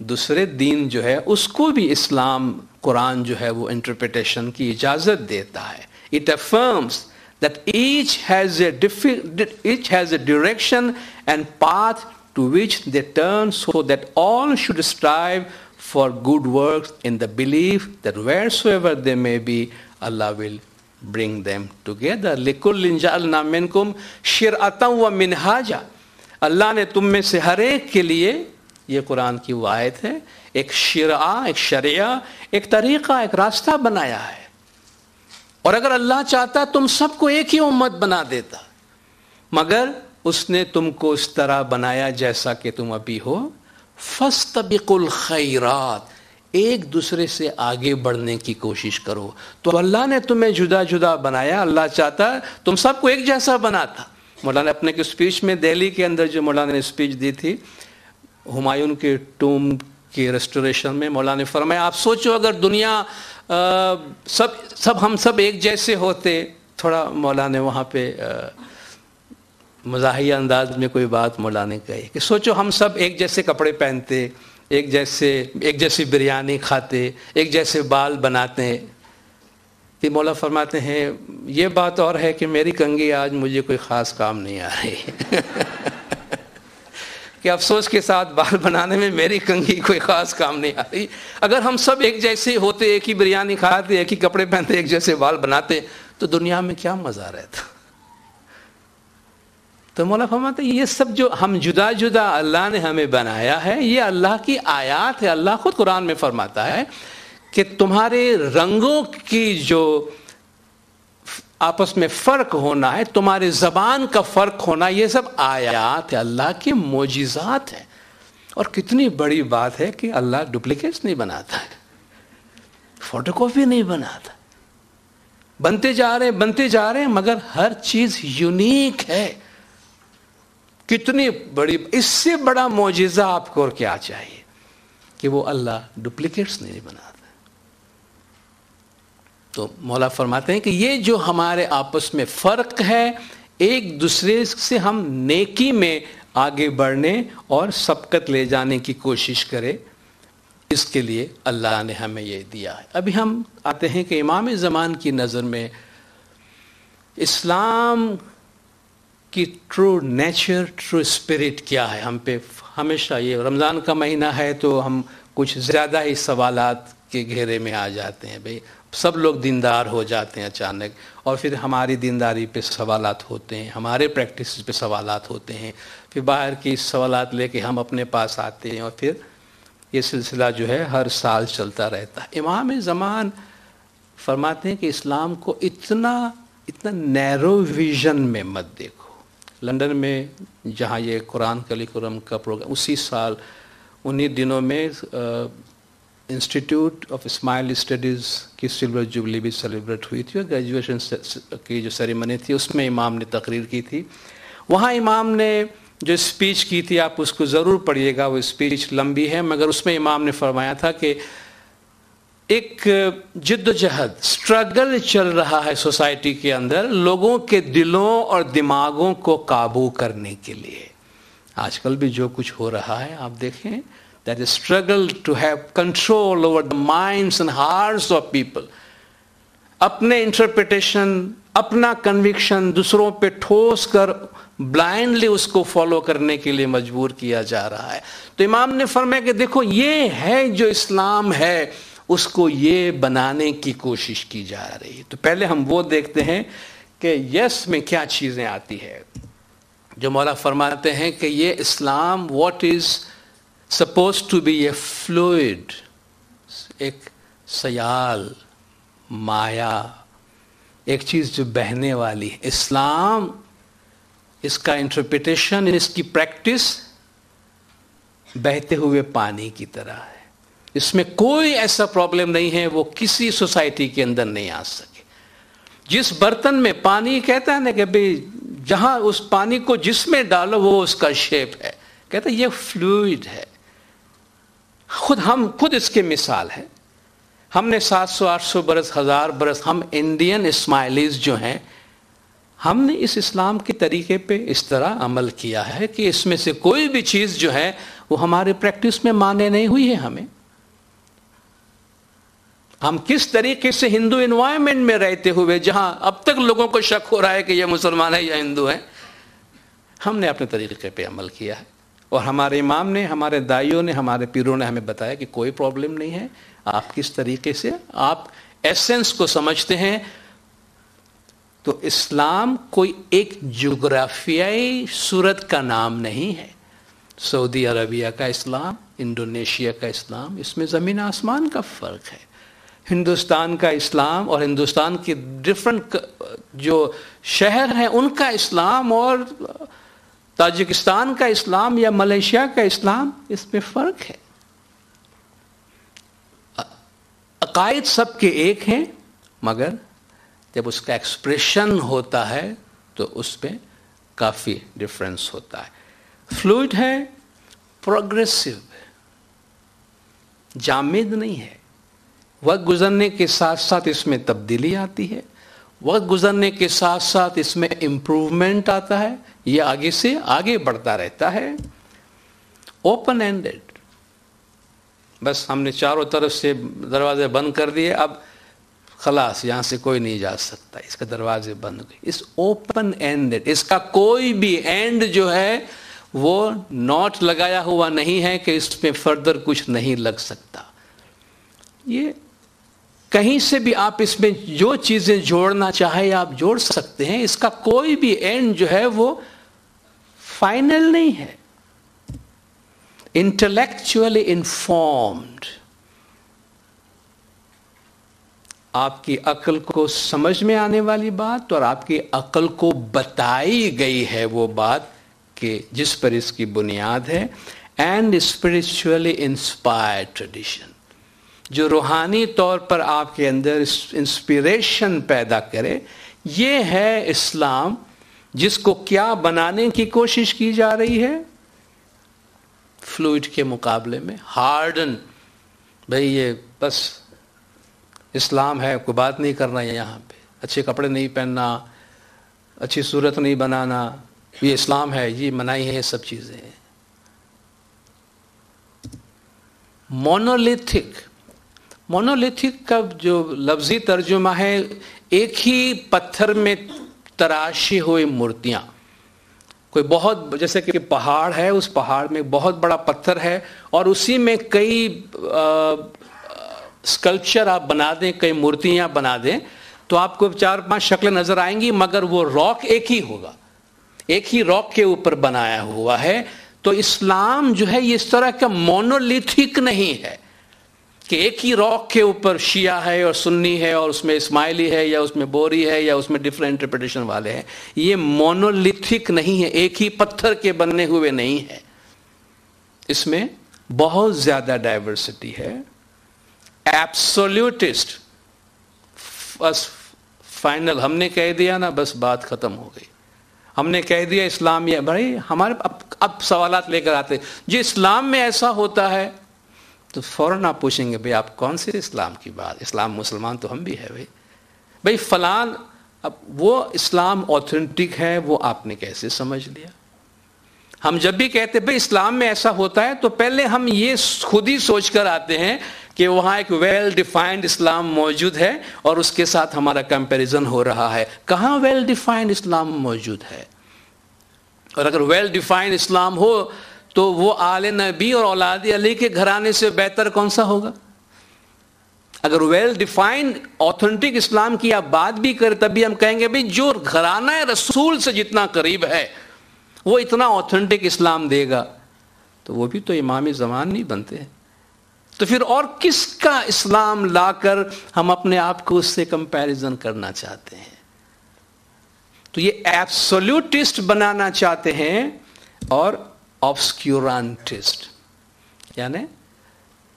S1: دوسرے دین جو ہے اس کو بھی اسلام قرآن جو ہے وہ انٹرپریٹیشن کی اجازت دیتا ہے۔ It affirms that each has a direction and path to which they turn, so that all should strive for good works in the belief that wheresoever they may be, Allah will bring them together. لِكُلٍّ جَعَلْنَا مِنْكُمْ شِرْعَةً وَمِنْهَاجًا۔ اللہ نے تم میں سے ہر ایک کے لیے، یہ قرآن کی وہ آیت ہے، ایک شرعہ، ایک شریعہ، ایک طریقہ، ایک راستہ بنایا ہے۔ اور اگر اللہ چاہتا تم سب کو ایک ہی امت بنا دیتا، مگر اس نے تم کو اس طرح بنایا جیسا کہ تم ابھی ہو۔ فَاسْتَبِقُوا الْخَيْرَاتِ، ایک دوسرے سے آگے بڑھنے کی کوشش کرو۔ تو اللہ نے تمہیں جدا جدا بنایا، اللہ چاہتا تم سب کو ایک جیسا بناتا۔ مولانا اپنے کی اسپیچ میں دہلی کے اندر جو مولانا نے اسپیچ دی تھی ہمایوں کے ٹوم کی ریسٹوریشن میں، مولانا نے فرمایا آپ سوچو اگر دنیا ہم سب ایک جیسے ہوتے، تھوڑا مولانا نے وہاں پہ مزاحیہ انداز میں کوئی بات مولانا نے کہی کہ سوچو ہم سب ایک جیسے کپڑے پہنتے، ایک جیسی بریانی کھاتے، ایک جیسے بال بناتے، کہ مولا فرماتے ہیں یہ بات اور ہے کہ میری کنگھی آج مجھے کوئی خاص کام نہیں آ رہی کہ افسوس کے ساتھ بال بنانے میں میری کنگھی کوئی خاص کام نہیں آ رہی۔ اگر ہم سب ایک جیسے ہوتے، ایک ہی بریانی کھاتے، ایک ہی کپڑے پہنتے، ایک جیسے بال بناتے تو دنیا میں کیا مزہ رہتا۔ تو مولا فرماتے ہیں یہ سب جو ہم جدا جدا اللہ نے ہمیں بنایا ہے، یہ اللہ کی آیات ہے۔ اللہ خود قرآن میں فرماتا ہے کہ تمہارے رنگوں کی جو آپس میں فرق ہونا ہے، تمہارے زبان کا فرق ہونا، یہ سب آیات ہے، اللہ کے معجزات ہیں۔ اور کتنی بڑی بات ہے کہ اللہ ڈپلیکیٹس نہیں بناتا ہے، فوٹو کاپی نہیں بناتا، بنتے جا رہے ہیں مگر ہر چیز یونیک ہے۔ کتنی بڑی، اس سے بڑا معجزہ آپ کو اور کیا چاہیے کہ وہ اللہ ڈپلیکیٹس نہیں بناتا۔ تو مولا فرماتے ہیں کہ یہ جو ہمارے آپس میں فرق ہے، ایک دوسرے سے ہم نیکی میں آگے بڑھنے اور سبقت لے جانے کی کوشش کرے، اس کے لیے اللہ نے ہمیں یہ دیا ہے۔ ابھی ہم آتے ہیں کہ امام زمان کی نظر میں اسلام کی ٹرو نیچر، ٹرو اسپرٹ کیا ہے۔ ہم پہ ہمیشہ یہ رمضان کا مہینہ ہے تو ہم کچھ زیادہ ہی سوالات کے گھیرے میں آ جاتے ہیں، بھئی سب لوگ دیندار ہو جاتے ہیں اچانک، اور پھر ہماری دینداری پہ سوالات ہوتے ہیں، ہمارے پریکٹس پہ سوالات ہوتے ہیں، پھر باہر کی سوالات لے کے ہم اپنے پاس آتے ہیں، اور پھر یہ سلسلہ جو ہے ہر سال چلتا رہتا ہے۔ امام زمان فرماتے ہیں کہ اسلام کو اتنا نیرو ویژن میں مت دیکھو۔ لندن میں جہاں یہ قرآن کریکولم کا پروگرام، اسی سال انہی دنوں میں انسٹیٹیوٹ آف اسماعیل اسٹڈیز کی سلور جوبلی بھی سیلیبریٹ ہوئی تھی، اور گریجویشن کی جو سیریمنی تھی اس میں امام نے تقریر کی تھی۔ وہاں امام نے جو اسپیچ کی تھی، آپ اس کو ضرور پڑھیے گا، وہ اسپیچ لمبی ہے، مگر اس میں امام نے فرمایا تھا کہ ایک جد و جہد، اسٹرگل چل رہا ہے سوسائٹی کے اندر لوگوں کے دلوں اور دماغوں کو قابو کرنے کے لیے۔ آج کل بھی جو کچھ ہو رہا ہے آپ دیکھیں، that is struggle to have control over the minds and hearts of people. اپنے انٹرپریٹیشن، اپنا کنوکشن دوسروں پہ ٹھوس کر بلائنڈلی اس کو فالو کرنے کے لیے مجبور کیا جا رہا ہے۔ تو امام نے فرمایا کہ دیکھو یہ ہے جو اسلام ہے، اس کو یہ بنانے کی کوشش کی جا رہی ہے۔ تو پہلے ہم وہ دیکھتے ہیں کہ یس میں کیا چیزیں آتی ہے، جو مولا فرماتے ہیں کہ یہ اسلام what is supposed to be a fluid، ایک سیال، مایا، ایک چیز جو بہنے والی ہے۔ اسلام، اس کا انٹرپریٹیشن، اس کی پریکٹس بہتے ہوئے پانی کی طرح ہے۔ اس میں کوئی ایسا پرابلم نہیں ہے وہ کسی سوسائٹی کے اندر نہیں آ سکے۔ جس برتن میں پانی، کہتا ہے نا کہ بھئی جہاں اس پانی کو جس میں ڈالو وہ اس کا شیپ ہے، کہتا ہے یہ فلوئڈ ہے۔ ہم خود اس کے مثال ہے۔ ہم نے 700 800 برس، 1000 برس، ہم انڈین اسماعیلیز جو ہیں، ہم نے اس اسلام کے طریقے پہ اس طرح عمل کیا ہے کہ اس میں سے کوئی بھی چیز جو ہے وہ ہمارے پریکٹس میں مانے نہیں ہوئی ہے۔ ہم کس طریقے سے ہندو انوائرمنٹ میں رہتے ہوئے، جہاں اب تک لوگوں کو شک ہو رہا ہے کہ یہ مسلمان ہے یا ہندو ہے، ہم نے اپنے طریقے پہ عمل کیا ہے، اور ہمارے امام نے، ہمارے دائیوں نے، ہمارے پیروں نے ہمیں بتایا کہ کوئی پرابلم نہیں ہے، آپ کس طریقے سے آپ ایسنس کو سمجھتے ہیں۔ تو اسلام کوئی ایک جغرافیائی صورت کا نام نہیں ہے۔ سعودی عربیہ کا اسلام، انڈونیشیا کا اسلام، اس میں زمین آسمان کا فرق ہے۔ ہندوستان کا اسلام اور ہندوستان کے ڈفرنٹ جو شہر ہیں ان کا اسلام، اور تاجکستان کا اسلام یا ملیشیا کا اسلام، اس میں فرق ہے۔ عقائد سب کے ایک ہیں، مگر جب اس کا ایکسپریشن ہوتا ہے تو اس میں کافی ڈفرنس ہوتا ہے۔ فلوئڈ ہے، پروگریسو ہے، جامد نہیں ہے۔ وقت گزرنے کے ساتھ ساتھ اس میں تبدیلی آتی ہے، وقت گزرنے کے ساتھ ساتھ اس میں امپروومنٹ آتا ہے، یہ آگے سے آگے بڑھتا رہتا ہے۔ اوپن اینڈڈ، بس ہم نے چاروں طرف سے دروازے بند کر دیے، اب خلاص یہاں سے کوئی نہیں جا سکتا، اس کے دروازے بند ہو گئے۔ اس اوپن اینڈڈ، اس کا کوئی بھی اینڈ جو ہے وہ نوٹ لگایا ہوا نہیں ہے کہ اس میں فردر کچھ نہیں لگ سکتا۔ یہ کہیں سے بھی آپ اس میں جو چیزیں جوڑنا چاہے آپ جوڑ سکتے ہیں، اس کا کوئی بھی اینڈ جو ہے وہ فائنل نہیں ہے۔ انٹلیکچولی انفارمڈ، آپ کی عقل کو سمجھ میں آنے والی بات اور آپ کی عقل کو بتائی گئی ہے وہ بات کہ جس پر اس کی بنیاد ہے۔ اینڈ اسپرچولی انسپائرڈ ٹریڈیشن، جو روحانی طور پر آپ کے اندر انسپریشن پیدا کرے، یہ ہے اسلام، جس کو کیا بنانے کی کوشش کی جا رہی ہے؟ فلوئڈ کے مقابلے میں ہارڈن، بھئی یہ بس اسلام ہے، کوئی بات نہیں کرنا ہے، یہاں پہ اچھے کپڑے نہیں پہننا، اچھی صورت نہیں بنانا، یہ اسلام ہے، یہ منائی ہے، یہ سب چیزیں ہیں۔ مونولیتھک کا جو لفظی ترجمہ ہے، ایک ہی پتھر میں تراشی ہوئی مورتیاں، کوئی بہت، جیسے کہ پہاڑ ہے، اس پہاڑ میں بہت بڑا پتھر ہے اور اسی میں کئی اسکلپچر آپ بنا دیں, کئی مورتیاں بنا دیں, تو آپ کو 4-5 شکلیں نظر آئیں گی, مگر وہ راک ایک ہی ہوگا, ایک ہی راک کے اوپر بنایا ہوا ہے. تو اسلام جو ہے یہ اس طرح کا مونولیتھک نہیں ہے کہ ایک ہی راک کے اوپر شیعہ ہے اور سنی ہے اور اس میں اسماعیلی ہے یا اس میں بوری ہے یا اس میں ڈفرینٹ انٹرپریٹیشن والے ہیں. یہ مونولیتھک نہیں ہے, ایک ہی پتھر کے بننے ہوئے نہیں ہے, اس میں بہت زیادہ ڈائیورسٹی ہے. ایبسولوٹسٹ بس فائنل ہم نے کہہ دیا نا, بس بات ختم ہو گئی. ہم نے کہہ دیا اسلام یہ, بھائی ہمارے اب سوالات لے کر آتے جی اسلام میں ایسا ہوتا ہے, تو فوراً آپ پوچھیں گے بھائی آپ کون سے اسلام کی بات, اسلام مسلمان تو ہم بھی ہے بھائی فلان. اب وہ اسلام اوتھینٹک ہے وہ آپ نے کیسے سمجھ لیا؟ ہم جب بھی کہتے بھائی اسلام میں ایسا ہوتا ہے تو پہلے ہم یہ خود ہی سوچ کر آتے ہیں کہ وہاں ایک ویل ڈیفائنڈ اسلام موجود ہے اور اس کے ساتھ ہمارا کمپیریزن ہو رہا ہے. کہاں ویل ڈیفائنڈ اسلام موجود ہے؟ اور اگر ویل ڈیفائنڈ اسلام ہو تو وہ آل نبی اور اولاد علی کے گھرانے سے بہتر کون سا ہوگا؟ اگر ویل ڈیفائنڈ اوتھینٹک اسلام کی آپ بات بھی کریں تب بھی ہم کہیں گے بھائی جو گھرانہ رسول سے جتنا قریب ہے وہ اتنا اوتھینٹک اسلام دے گا, تو وہ بھی تو امام زمان نہیں بنتے. تو پھر اور کس کا اسلام لا کر ہم اپنے آپ کو اس سے کمپیریزن کرنا چاہتے ہیں؟ تو یہ ایبسولوٹسٹ بنانا چاہتے ہیں اور آبسکیورانٹسٹ, یعنی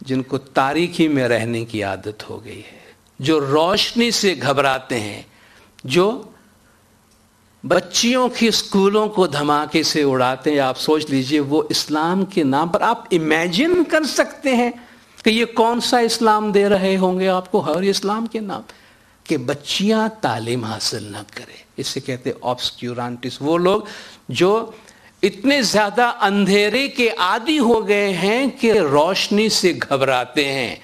S1: جن کو تاریکی میں رہنے کی عادت ہو گئی ہے, جو روشنی سے گھبراتے ہیں, جو بچیوں کی اسکولوں کو دھماکے سے اڑاتے ہیں. آپ سوچ لیجئے وہ اسلام کے نام پر, آپ امیجن کر سکتے ہیں کہ یہ کون سا اسلام دے رہے ہوں گے آپ کو, ہر اسلام کے نام کہ بچیاں تعلیم حاصل نہ کریں. اس سے کہتے آبسکیورانٹس, وہ لوگ جو اتنے زیادہ اندھیرے کے عادی ہو گئے ہیں کہ روشنی سے گھبراتے ہیں,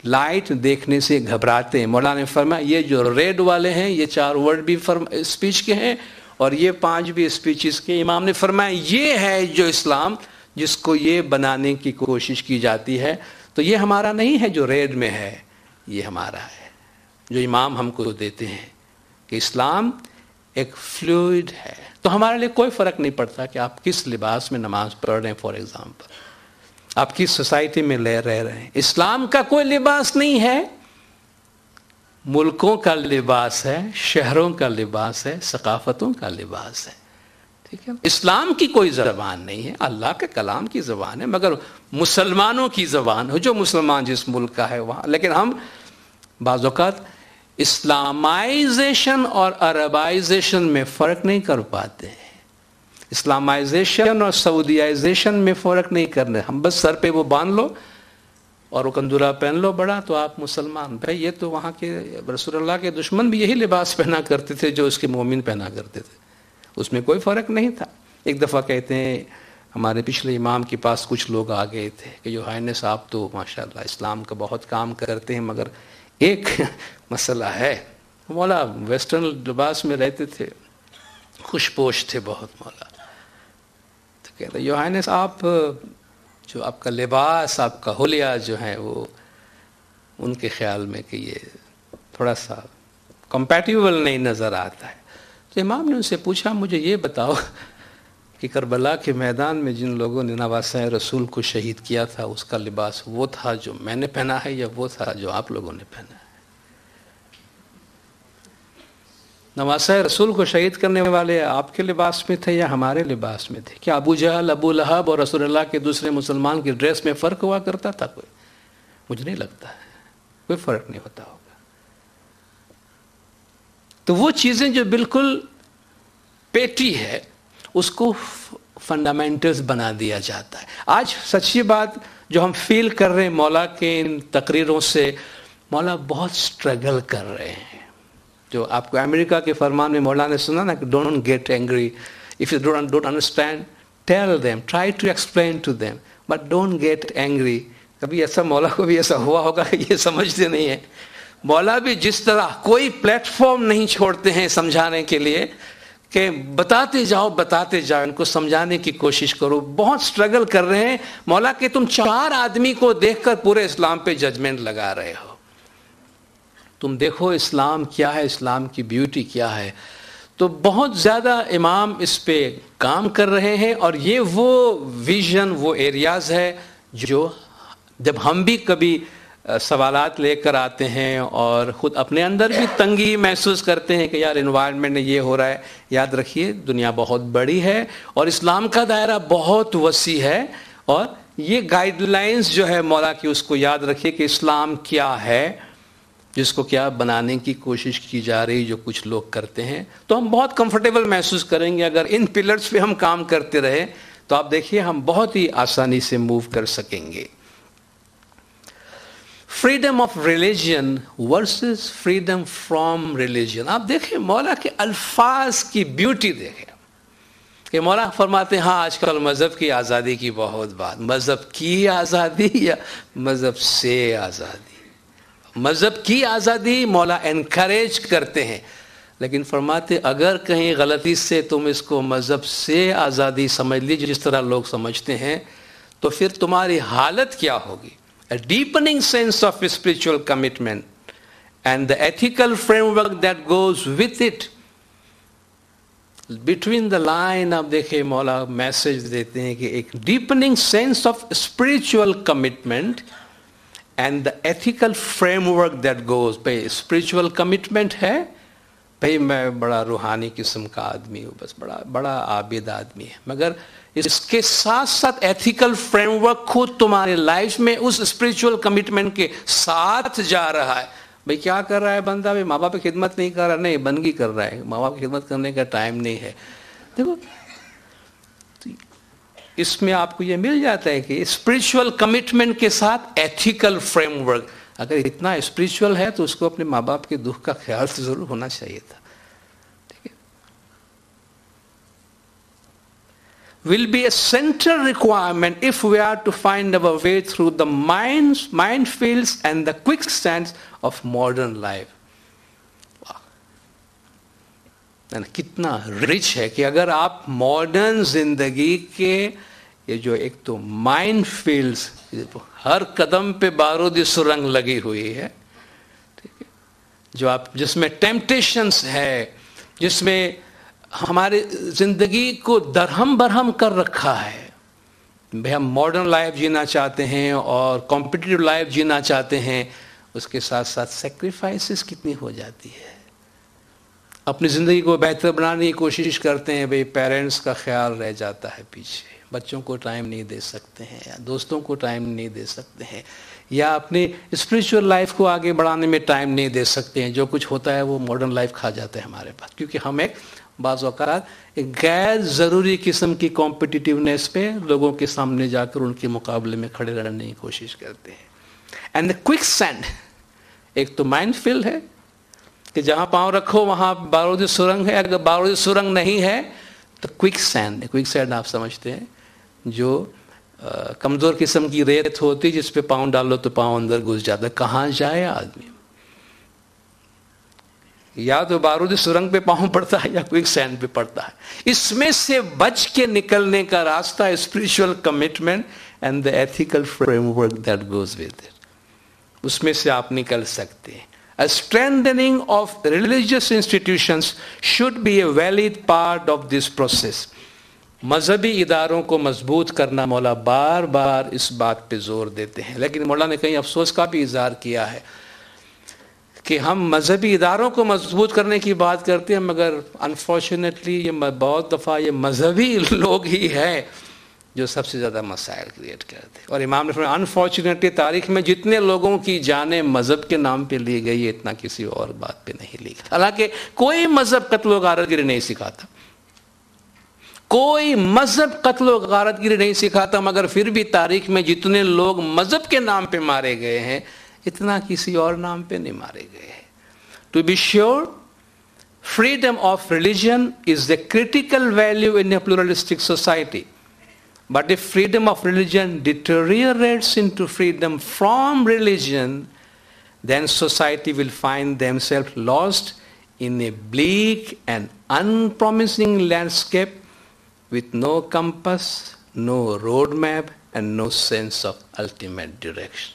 S1: لائٹ دیکھنے سے گھبراتے ہیں. مولانا نے فرمایا یہ جو ریڈ والے ہیں یہ 4 ورڈ بھی اسپیچ کے ہیں اور یہ 5 بھی اسپیچز کے. امام نے فرمایا یہ ہے جو اسلام جس کو یہ بنانے کی کوشش کی جاتی ہے. تو یہ ہمارا نہیں ہے جو ریڈ میں ہے, یہ ہمارا ہے جو امام ہم کو دیتے ہیں کہ اسلام ایک فلوئڈ ہے. تو ہمارے لیے کوئی فرق نہیں پڑتا کہ آپ کس لباس میں نماز پڑھ رہے ہیں, فار ایگزامپل آپ کس سوسائٹی میں رہ رہے ہیں. اسلام کا کوئی لباس نہیں ہے, ملکوں کا لباس ہے, شہروں کا لباس ہے, ثقافتوں کا لباس ہے. ٹھیک ہے, اسلام کی کوئی زبان نہیں ہے, اللہ کے کلام کی زبان ہے, مگر مسلمانوں کی زبان ہو, جو مسلمان جس ملک کا ہے وہاں. لیکن ہم بعض اوقات اسلامائزیشن اور عربائزیشن میں فرق نہیں کر پاتے ہیں. اسلامائزیشن اور سعودیائزیشن میں فرق نہیں کرنے. ہم بس سر پہ وہ باندھ لو اور وہ کندورا پہن لو بڑا تو آپ مسلمان. بھائی یہ تو وہاں کے رسول اللہ کے دشمن بھی یہی لباس پہنا کرتے تھے جو اس کے مومن پہنا کرتے تھے, اس میں کوئی فرق نہیں تھا. ایک دفعہ کہتے ہیں ہمارے پچھلے امام کے پاس کچھ لوگ آ گئے تھے کہ جو ہائنس آپ تو ماشاءاللہ اسلام کا بہت کام کرتے ہیں مگر ایک مسئلہ ہے. مولا ویسٹرن لباس میں رہتے تھے, خوش پوش تھے بہت مولا. تو کہتے یو ہائنس آپ جو آپ کا لباس آپ کا حلیہ جو ہے وہ ان کے خیال میں کہ یہ تھوڑا سا کمپیٹیبل نہیں نظر آتا ہے. تو امام نے ان سے پوچھا مجھے یہ بتاؤ کہ کربلا کے میدان میں جن لوگوں نے نواسۂ رسول کو شہید کیا تھا اس کا لباس وہ تھا جو میں نے پہنا ہے یا وہ تھا جو آپ لوگوں نے پہنا ہے؟ نواسۂ رسول کو شہید کرنے والے آپ کے لباس میں تھے یا ہمارے لباس میں تھے؟ کیا ابو جہل ابو لہب اور رسول اللہ کے دوسرے مسلمان کی ڈریس میں فرق ہوا کرتا تھا کوئی؟ مجھے نہیں لگتا ہے کوئی فرق نہیں ہوتا ہوگا. تو وہ چیزیں جو بالکل پیٹی ہے اس کو فنڈامنٹلز بنا دیا جاتا ہے. آج سچی بات جو ہم فیل کر رہے ہیں مولا کے ان تقریروں سے, مولا بہت سٹرگل کر رہے ہیں. جو آپ کو امریکہ کے فرمان میں مولا نے سنا نا کہ don't get angry, if you don't understand tell them, try to explain to them but don't get angry. کبھی ایسا مولا کو بھی ایسا ہوا ہوگا کہ یہ سمجھتے نہیں ہیں. مولا بھی جس طرح کوئی پلیٹ فارم نہیں چھوڑتے ہیں سمجھانے کے لیے کہ بتاتے جاؤ ان کو سمجھانے کی کوشش کرو. بہت سٹرگل کر رہے ہیں مولا کہ تم 4 آدمی کو دیکھ کر پورے اسلام پہ ججمنٹ لگا رہے ہو. تم دیکھو اسلام کیا ہے, اسلام کی بیوٹی کیا ہے. تو بہت زیادہ امام اس پہ کام کر رہے ہیں, اور یہ وہ ویژن, وہ ایریاز ہے جو جب ہم بھی کبھی سوالات لے کر آتے ہیں اور خود اپنے اندر بھی تنگی محسوس کرتے ہیں کہ یار انوائرمنٹ میں یہ ہو رہا ہے. یاد رکھیے دنیا بہت بڑی ہے اور اسلام کا دائرہ بہت وسیع ہے, اور یہ گائیڈ لائنز جو ہے مولا کی اس کو یاد رکھیے کہ اسلام کیا ہے, جس کو کیا بنانے کی کوشش کی جا رہی جو کچھ لوگ کرتے ہیں. تو ہم بہت کمفرٹیبل محسوس کریں گے اگر ان پلرز پہ ہم کام کرتے رہے, تو آپ دیکھیے ہم بہت ہی آسانی سے موو کر سکیں گے. Freedom of religion versus freedom from religion. آپ دیکھیں مولا کے الفاظ کی بیوٹی دیکھیں کہ مولا فرماتے ہیں ہاں آج کل مذہب کی آزادی کی بہت بات. مذہب کی آزادی یا مذہب سے آزادی؟ مذہب کی آزادی مولا انکریج کرتے ہیں, لیکن فرماتے اگر کہیں غلطی سے تم اس کو مذہب سے آزادی سمجھ لیجیے جس طرح لوگ سمجھتے ہیں, تو پھر تمہاری حالت کیا ہوگی. A deepening sense of spiritual commitment and the ethical framework that goes with it. Between the line آپ دیکھیں مولا میسج دیتے ہیں کہ ایک deepening sense of spiritual commitment and the ethical framework that goes. بھئی spiritual commitment ہے, بھئی میں بڑا روحانی قسم کا آدمی ہوں, بس بڑا عابد آدمی ہے, مگر اس کے ساتھ ساتھ ایتھیکل فریم ورک خود تمہارے لائف میں اس اسپریچول کمٹمنٹ کے ساتھ جا رہا ہے. بھئی کیا کر رہا ہے بندہ؟ بھئی ماں باپ کی خدمت نہیں کر رہا, نہیں بندگی کر رہا ہے, ماں باپ کی خدمت کرنے کا ٹائم نہیں ہے. دیکھو اس میں آپ کو یہ مل جاتا ہے کہ اسپریچول کمٹمنٹ کے ساتھ ایتھیکل فریم ورک. اگر اتنا اسپریچول ہے تو اس کو اپنے ماں باپ کے دکھ کا خیال تو ضرور ہونا چاہیے تھا. will be a central requirement if we are to find our way through the minefields and the quicksands of modern life. کتنا رچ ہے کہ اگر آپ ماڈرن زندگی کے یہ جو ایک تو مائن فیلڈز, ہر قدم پہ بارودی سرنگ لگی ہوئی ہے, ٹھیک ہے, جو آپ جس میں ٹیمپٹیشنز ہے, جس میں ہمارے زندگی کو درہم برہم کر رکھا ہے. بھئی ہم ماڈرن لائف جینا چاہتے ہیں اور کمپٹیٹیو لائف جینا چاہتے ہیں, اس کے ساتھ ساتھ سیکریفائسز کتنی ہو جاتی ہے. اپنی زندگی کو بہتر بنانے کی کوشش کرتے ہیں, بھئی پیرنٹس کا خیال رہ جاتا ہے پیچھے, بچوں کو ٹائم نہیں دے سکتے ہیں, یا دوستوں کو ٹائم نہیں دے سکتے ہیں, یا اپنی اسپریچول لائف کو آگے بڑھانے میں ٹائم نہیں دے سکتے ہیں. جو کچھ ہوتا ہے وہ ماڈرن لائف کھا جاتا ہے ہمارے پاس, کیونکہ ہم ایک بعض اوقات ایک غیر ضروری قسم کی کمپٹیٹیونیس پہ لوگوں کے سامنے جا کر ان کے مقابلے میں کھڑے رہنے کی کوشش کرتے ہیں. اینڈ کوئک سینڈ, ایک تو مائنڈ فیلڈ ہے کہ جہاں پاؤں رکھو وہاں بارودی سرنگ ہے, اگر بارودی سرنگ نہیں ہے تو کوئک سینڈ. کوئک سینڈ آپ سمجھتے ہیں جو کمزور قسم کی ریت ہوتی جس پہ پاؤں ڈالو تو پاؤں اندر گھس جاتا ہے. کہاں جائے آدمی؟ یا تو بارودی سرنگ پہ پاؤں پڑتا ہے یا کوئک سینڈ پہ پڑتا ہے. اس میں سے بچ کے نکلنے کا راستہ spiritual commitment and the ethical framework that goes with it. اس میں سے آپ نکل سکتے ہیں. A strengthening of religious institutions should be a valid part of this process. مذہبی اداروں کو مضبوط کرنا مولا بار بار اس بات پہ زور دیتے ہیں, لیکن مولا نے کہیں افسوس کا بھی اظہار کیا ہے کہ ہم مذہبی اداروں کو مضبوط کرنے کی بات کرتے ہیں, مگر انفارچونیٹلی یہ بہت دفعہ یہ مذہبی لوگ ہی ہیں جو سب سے زیادہ مسائل کریٹ کرتے ہیں. اور امام نے فرمایا انفارچونیٹلی تاریخ میں جتنے لوگوں کی جانیں مذہب کے نام پہ لی گئی ہے اتنا کسی اور بات پہ نہیں لی. حالانکہ کوئی مذہب قتل و غارت گری نہیں سکھاتا, کوئی مذہب قتل و غارت گری نہیں سکھاتا, مگر پھر بھی تاریخ میں جتنے لوگ مذہب کے نام پہ مارے گئے ہیں اتنا کسی اور نام پہ نہیں مارے گئے ہیں. To be sure, freedom of religion is the critical value in a pluralistic society. But if freedom of religion deteriorates into freedom from religion, then society will find themselves lost in a bleak and unpromising landscape with no compass, no roadmap and no sense of ultimate direction.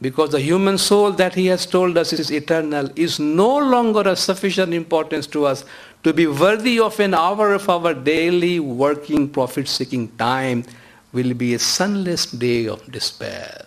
S1: because the human soul that he has told us is eternal is no longer of sufficient importance to us to be worthy of an hour of our daily working profit-seeking time will be a sunless day of despair.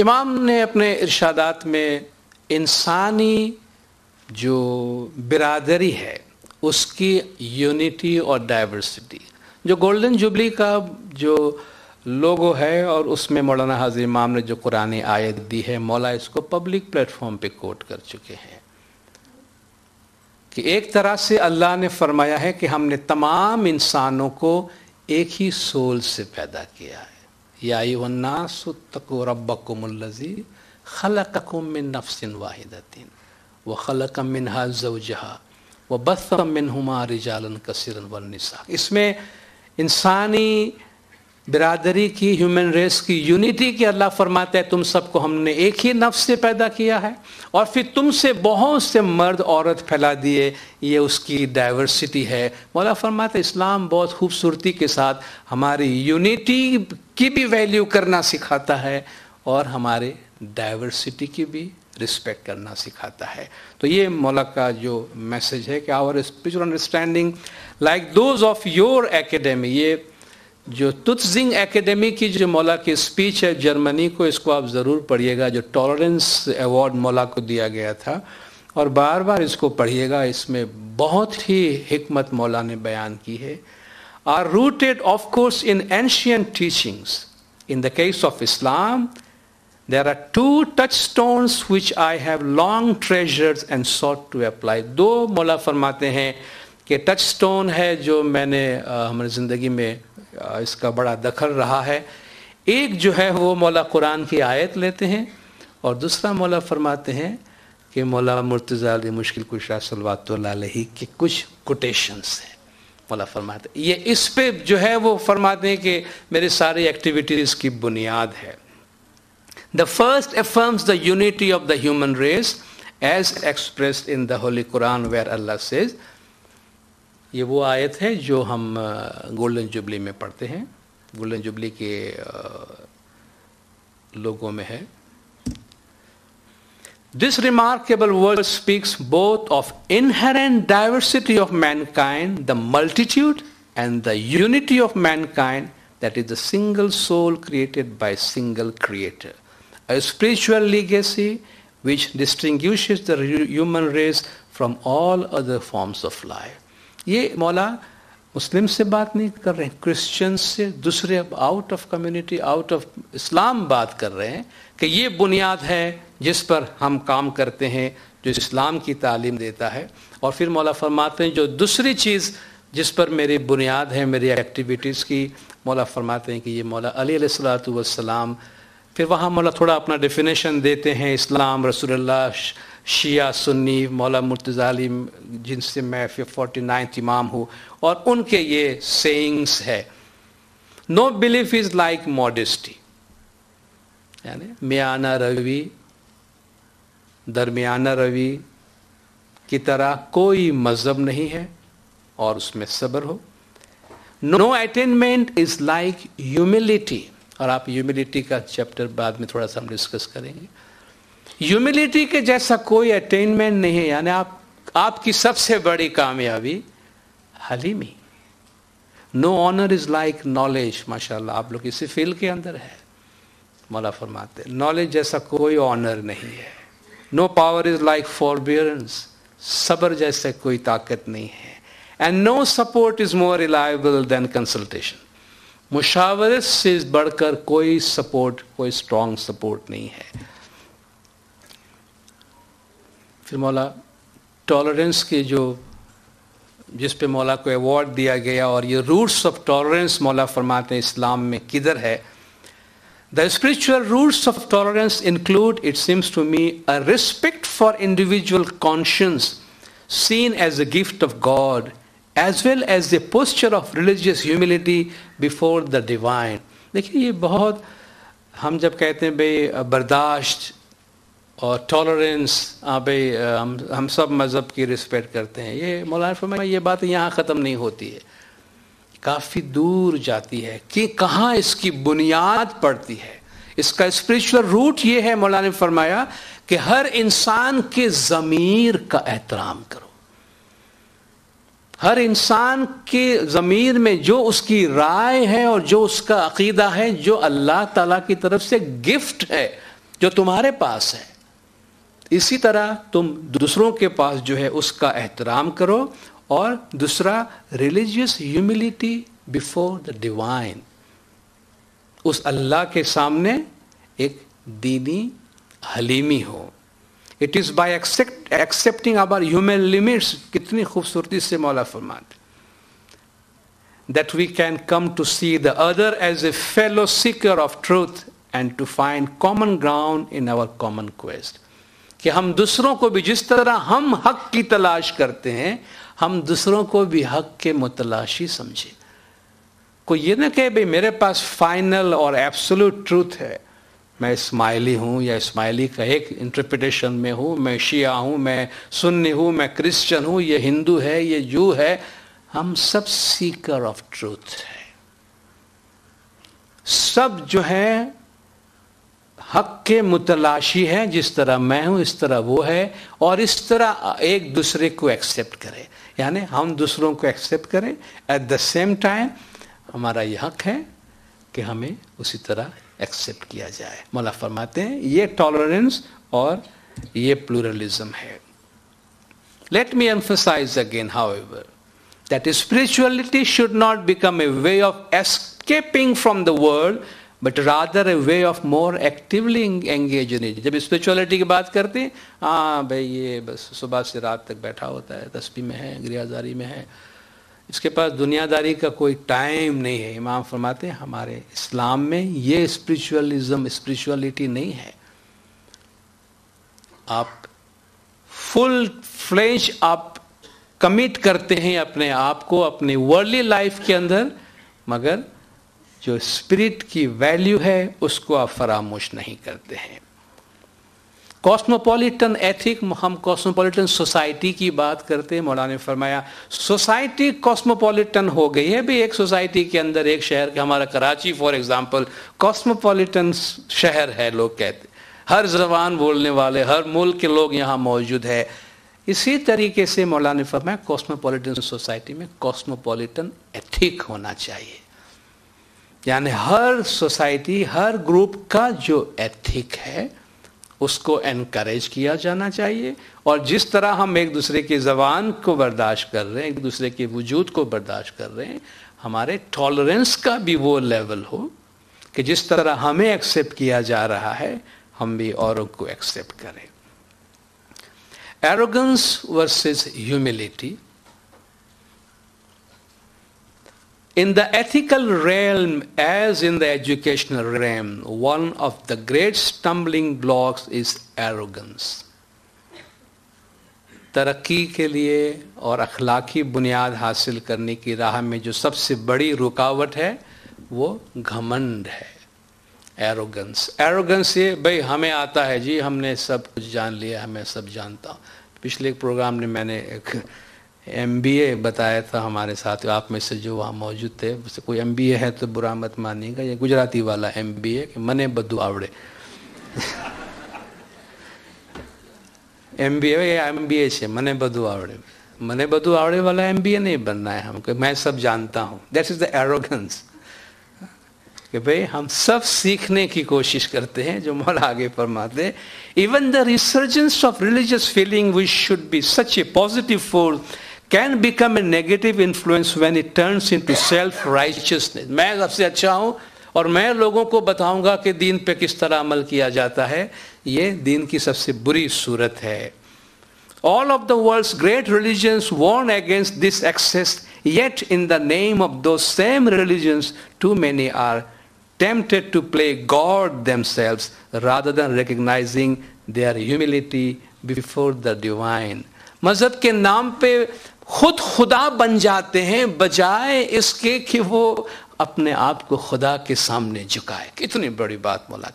S1: امام نے اپنے ارشادات میں انسانی جو برادری ہے اس کی یونٹی اور ڈائیورسٹی، جو گولڈن جوبلی کا جو لوگو ہے، اور اس میں مولانا حاضر امام نے جو قرآن آیت دی ہے، مولا اس کو پبلک پلیٹ فارم پہ کوٹ کر چکے ہیں کہ ایک طرح سے اللہ نے فرمایا ہے کہ ہم نے تمام انسانوں کو ایک ہی سول سے پیدا کیا ہے۔ یا ایھا الناس اتقوا ربکم الذی خلقکم من نفس واحدۃ وخلق منها زوجها وبث منہما رجالا کثیرا والنساء۔ اس میں انسانی برادری کی، ہیومن ریس کی یونٹی کی اللہ فرماتا ہے تم سب کو ہم نے ایک ہی نفس سے پیدا کیا ہے، اور پھر تم سے بہت سے مرد عورت پھیلا دیے، یہ اس کی ڈائیورسٹی ہے۔ مولا فرماتا ہے اسلام بہت خوبصورتی کے ساتھ ہماری یونٹی کی بھی ویلیو کرنا سکھاتا ہے اور ہمارے ڈائیورسٹی کی بھی رسپیکٹ کرنا سکھاتا ہے۔ تو یہ مولا کا جو میسج ہے کہ our spiritual understanding like those of your academy, یہ جو تتزنگ اکیڈمی کی جو مولا کی اسپیچ ہے جرمنی کو، اس کو آپ ضرور پڑھیے گا، جو ٹالرنس ایوارڈ مولا کو دیا گیا تھا، اور بار بار اس کو پڑھیے گا، اس میں بہت ہی حکمت مولا نے بیان کی ہے۔ are rooted of course in ancient teachings. In the case of Islam, there are two touchstones which I have long treasured and sought to apply. دو مولا فرماتے ہیں کہ ٹچ سٹون ہے جو میں نے ہماری زندگی میں اس کا بڑا دخل رہا ہے۔ ایک جو ہے وہ مولا قرآن کی آیت لیتے ہیں، اور دوسرا مولا فرماتے ہیں کہ مولا مرتضی علی مشکل کشا صلوات اللہ علیہ کے کچھ کوٹیشنز ہیں۔ مولا فرماتے ہیں یہ اس پہ جو ہے وہ فرماتے ہیں کہ میری ساری ایکٹیویٹیز کی بنیاد ہے۔ The first affirms the unity of the human race as expressed in the Holy Quran where Allah says، یہ وہ آیت ہے جو ہم گولڈن جوبلی میں پڑھتے ہیں، گولڈن جوبلی کے لوگوں میں ہے۔ This remarkable verse speaks both of inherent diversity of mankind, the multitude, and the unity of mankind, that is the single soul created by single creator. A spiritual legacy which distinguishes the human race from all other forms of life. یہ مولا مسلم سے بات نہیں کر رہے ہیں، کرسچن سے، دوسرے out of community, out of Islam بات کر رہے ہیں کہ یہ بنیاد ہے جس پر ہم کام کرتے ہیں، جو اسلام کی تعلیم دیتا ہے۔ اور پھر مولا فرماتے ہیں جو دوسری چیز جس پر میری بنیاد ہے میری ایکٹیویٹیز کی، مولا فرماتے ہیں کہ یہ مولا علی علیہ الصلوۃ والسلام۔ پھر وہاں مولا تھوڑا اپنا ڈیفینیشن دیتے ہیں، اسلام، رسول اللہ، شیعہ، سنی، مولا مرتضی علی جن سے میں 49th امام ہوں، اور ان کے یہ سیئنگس ہے۔ نو بلیف از لائک ماڈسٹی، یعنی میانہ روی، درمیانہ روی کی طرح کوئی مذہب نہیں ہے، اور اس میں صبر ہو۔ نو اٹینمنٹ از لائک ہیوملٹی، اور آپ ہیوملٹی کا چیپٹر بعد میں تھوڑا سا ہم ڈسکس کریں گے۔ ہیوملٹی کے جیسا کوئی اٹینمنٹ نہیں ہے، یعنی آپ کی سب سے بڑی کامیابی حلیمی۔ نو آنر از لائک نالج، ماشاء اللہ آپ لوگ اسی فیلڈ کے اندر ہے، مولا فرماتے نالج جیسا کوئی آنر نہیں ہے۔ نو پاور از لائک فوربیئرنس، صبر جیسا کوئی طاقت نہیں ہے۔ And no support is more reliable than consultation, مشاورت سے بڑھ کر کوئی سپورٹ، کوئی اسٹرانگ سپورٹ نہیں ہے۔ پھر مولا ٹالرنس کی جس پہ مولا کو ایوارڈ دیا گیا، اور یہ روٹس آف ٹالرنس مولا فرماتے ہیں اسلام میں کدھر ہے۔ The spiritual roots of tolerance include, it seems to me, a respect for individual conscience seen as a gift of God, as well as a posture of religious humility before the divine. دیکھیے یہ بہت، ہم جب کہتے ہیں بھئی برداشت اور ٹالرنس، بھئی ہم سب مذہب کی رسپیکٹ کرتے ہیں، یہ مولانا فرمایا یہ بات یہاں ختم نہیں ہوتی ہے، کافی دور جاتی ہے کہ کہاں اس کی بنیاد پڑتی ہے۔ اس کا اسپریچول روٹ یہ ہے، مولانا نے فرمایا کہ ہر انسان کے ضمیر کا احترام کرو، ہر انسان کے ضمیر میں جو اس کی رائے ہے اور جو اس کا عقیدہ ہے، جو اللہ تعالیٰ کی طرف سے گفٹ ہے، جو تمہارے پاس ہے اسی طرح تم دوسروں کے پاس جو ہے اس کا احترام کرو. اور دوسرا religious humility before the divine, اس اللہ کے سامنے ایک دینی حلیمی ہو. It is by accepting our human limits, کتنی خوبصورتی سے مولا فرماتے, that we can come to see the other as a fellow seeker of truth and to find common ground in our common quest. کہ ہم دوسروں کو بھی جس طرح ہم حق کی تلاش کرتے ہیں, ہم دوسروں کو بھی حق کے متلاشی سمجھیں. کوئی یہ نہ کہ بھئی میرے پاس فائنل اور ایبسولوٹ ٹروتھ ہے, میں اسماعیلی ہوں یا اسماعیلی کا ایک انٹرپریٹیشن میں ہوں, میں شیعہ ہوں, میں سنی ہوں, میں کرسچن ہوں, یہ ہندو ہے, یہ جو ہے. ہم سب سیکر آف ٹروتھ ہے, سب جو ہے حق کے متلاشی ہیں. جس طرح میں ہوں اس طرح وہ ہے, اور اس طرح ایک دوسرے کو ایکسیپٹ کرے. یعنی ہم دوسروں کو ایکسیپٹ کریں, ایٹ دا سیم ٹائم ہمارا یہ حق ہے کہ ہمیں اسی طرح ایکسیپٹ کیا جائے. مولا فرماتے ہیں یہ ٹالرنس اور یہ پلورلزم ہے. Let me emphasise again however that spirituality should not become a way of escaping from the world but rather a way of more actively engage in it. جب اسپریچولیٹی کی بات کرتے ہیں, ہاں بھائی یہ بس صبح سے رات تک بیٹھا ہوتا ہے, تسبیح میں ہے, گریہداری میں ہے, اس کے پاس دنیا داری کا کوئی ٹائم نہیں ہے. امام فرماتے ہیں ہمارے اسلام میں یہ اسپریچولیٹی نہیں ہے. آپ فل فلیج آپ کمٹ کرتے ہیں اپنے آپ کو اپنی ورلڈلی لائف کے اندر, مگر جو اسپرٹ کی ویلیو ہے اس کو آپ فراموش نہیں کرتے ہیں. کاسموپولیٹن ایتھک, ہم کاسموپولیٹن سوسائٹی کی بات کرتے ہیں. مولانا نے فرمایا سوسائٹی کاسموپولیٹن ہو گئی ہے. بھی ایک سوسائٹی کے اندر ایک شہر کے, ہمارا کراچی فار ایگزامپل کاسموپولیٹن شہر ہے, لوگ کہتے ہیں ہر زبان بولنے والے, ہر ملک کے لوگ یہاں موجود ہے. اسی طریقے سے مولانا نے فرمایا کاسموپولیٹن سوسائٹی میں کاسموپولیٹن ایتھک ہونا چاہیے. یعنی ہر سوسائٹی, ہر گروپ کا جو ایتھک ہے اس کو انکریج کیا جانا چاہیے. اور جس طرح ہم ایک دوسرے کی زبان کو برداشت کر رہے ہیں, ایک دوسرے کے وجود کو برداشت کر رہے ہیں, ہمارے ٹالرنس کا بھی وہ لیول ہو کہ جس طرح ہمیں ایکسیپٹ کیا جا رہا ہے ہم بھی اوروں کو ایکسیپٹ کریں. Arrogance versus humility. In the ethical realm as in the educational realm, one of the great stumbling blocks is arrogance. ترقی کے لیے اور اخلاقی بنیاد حاصل کرنے کی راہ میں جو سب سے بڑی رکاوٹ ہے وہ گھمنڈ ہے, ایروگنس یہ بھائی ہمیں آتا ہے جی, ہم نے سب کچھ جان لیا, ہمیں سب جانتا ہوں. پچھلے ایک پروگرام میں نے ایک MBA بتایا تھا ہمارے ساتھ, آپ میں سے جو وہاں موجود تھے, کوئی MBA ہے تو برا مت مانیے گا, یہ گجراتی والا MBA کہ منے بدو آوڑے. MBA سے منے بدو آوڑے والا MBA نہیں بننا ہے ہم کو, میں سب جانتا ہوں. دیٹ از دا ایروگنس کہ بھئی ہم سب سیکھنے کی کوشش کرتے ہیں. جو مولا آگے فرماتے ہیں even the resurgence of religious feeling which should be such a positive force can become a negative influence when it turns into self righteousness. میں سب سے اچھا ہوں اور میں لوگوں کو بتاؤں گا کہ دین پہ کس طرح عمل کیا جاتا ہے, یہ دین کی سب سے بری صورت ہے. All of the world's great religions warn against this excess, yet in the name of those same religions, too many are tempted to play God themselves rather than recognizing their humility before the divine. مذہب کے نام پہ خود خدا بن جاتے ہیں بجائے اس کے کہ وہ اپنے آپ کو خدا کے سامنے جھکائے. کتنی بڑی بات مولا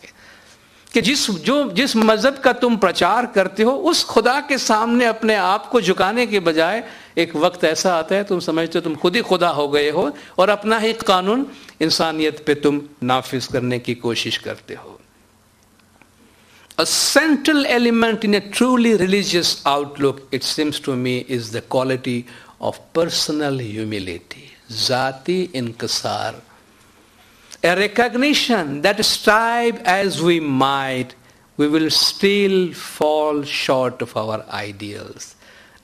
S1: کہ جس مذہب کا تم پرچار کرتے ہو اس خدا کے سامنے اپنے آپ کو جھکانے کے بجائے ایک وقت ایسا آتا ہے تم سمجھتے ہو تم خود ہی خدا ہو گئے ہو اور اپنا ہی قانون انسانیت پہ تم نافذ کرنے کی کوشش کرتے ہو. A central element in a truly religious outlook, it seems to me, is the quality of personal humility, ذاتی انکسار. A recognition that strive as we might, we will still fall short of our ideals.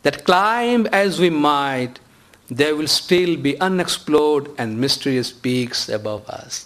S1: That climb as we might, there will still be unexplored and mysterious peaks above us.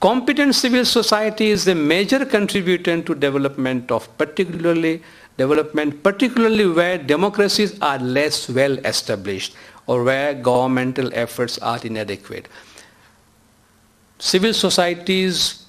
S1: Competent civil society is a major contributor to development, particularly where democracies are less well established or where governmental efforts are inadequate. Civil societies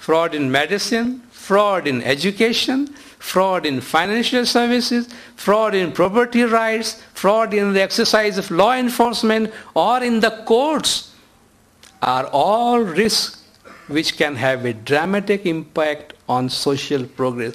S1: Fraud in medicine, fraud in education, fraud in financial services, fraud in property rights, fraud in the exercise of law enforcement or in the courts are all risks which can have a dramatic impact on social progress.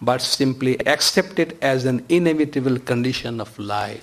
S1: but simply accepted as an inevitable condition of life.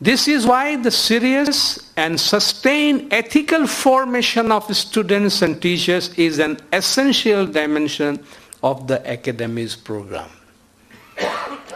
S1: This is why the serious and sustained ethical formation of students and teachers is an essential dimension of the academics program.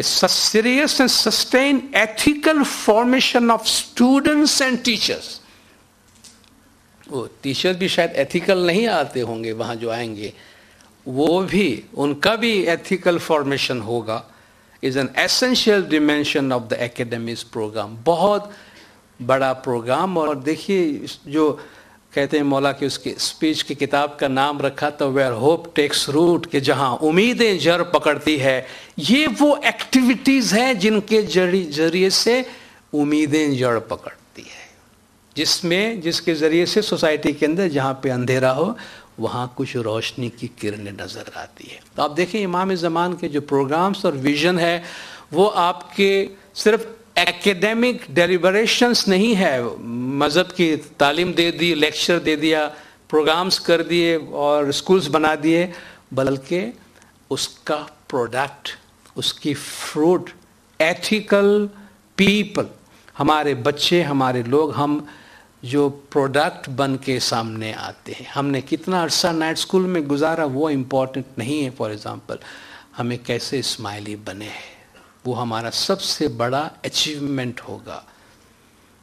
S1: a serious and sustained ethical formation of students and teachers. وہ ٹیچر بھی شاید ایتھیکل نہیں آتے ہوں گے وہاں جو آئیں گے, وہ بھی ان کا بھی ایتھیکل فارمیشن ہوگا. Is an essential dimension of the academics program. بہت بڑا پروگرام. اور دیکھیے جو کہتے ہیں مولا کہ اس کے اسپیچ کی کتاب کا نام رکھا تو ویئر ہوپ ٹیکس روٹ, کہ جہاں امیدیں جڑ پکڑتی ہے. یہ وہ ایکٹیویٹیز ہیں جن کے ذریعے سے امیدیں جڑ پکڑتی ہے, جس کے ذریعے سے سوسائٹی کے اندر جہاں پہ اندھیرا ہو وہاں کچھ روشنی کی کرنیں نظر آتی ہے. تو آپ دیکھیں امام زمان کے جو پروگرامز اور ویژن ہے وہ آپ کے صرف ایکیڈیمک ڈیلیبریشنز نہیں ہے, مذہب کی تعلیم دے دی, لیکچر دے دیا, پروگرامز کر دیے اور اسکولز بنا دیے, بلکہ اس کا پروڈکٹ, اس کی فروٹ ایتھیکل پیپل, ہمارے بچے, ہمارے لوگ, ہم جو پروڈکٹ بن کے سامنے آتے ہیں. ہم نے کتنا عرصہ نائٹ اسکول میں گزارا وہ امپورٹنٹ نہیں ہے. فار ایگزامپل ہمیں کیسے اسمائلی بنے ہیں وہ ہمارا سب سے بڑا اچیومنٹ ہوگا.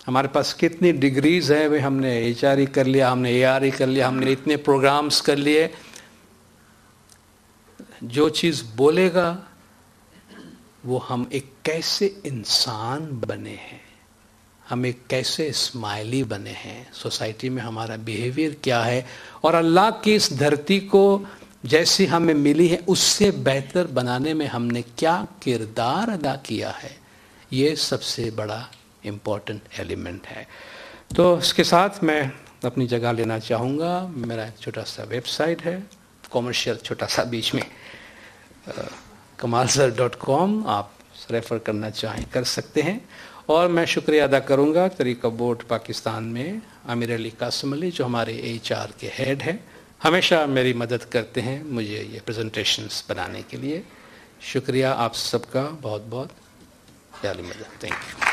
S1: ہمارے پاس کتنی ڈگریز ہیں, ہم نے HR کر لیا, ہم نے AR کر لیا, ہم نے اتنے پروگرامز کر لیے. جو چیز بولے گا وہ ہم ایک کیسے انسان بنے ہیں, ہم ایک کیسے اسمائلی بنے ہیں, سوسائٹی میں ہمارا بیہیویئر کیا ہے, اور اللہ کی اس دھرتی کو جیسی ہمیں ملی ہے اس سے بہتر بنانے میں ہم نے کیا کردار ادا کیا ہے. یہ سب سے بڑا امپورٹنٹ ایلیمنٹ ہے. تو اس کے ساتھ میں اپنی جگہ لینا چاہوں گا. میرا ایک چھوٹا سا ویب سائٹ ہے, کامرشل چھوٹا سا بیچ میں, kamalsir.com, آپ ریفر کرنا چاہیں کر سکتے ہیں. اور میں شکریہ ادا کروں گا طریقہ بورڈ پاکستان میں امیر علی قاسم علی جو ہمارے HR کے ہیڈ ہیں, ہمیشہ میری مدد کرتے ہیں مجھے یہ پریزنٹیشنز بنانے کے لیے. شکریہ آپ سب کا, بہت بہت پیاری مدد. Thank you.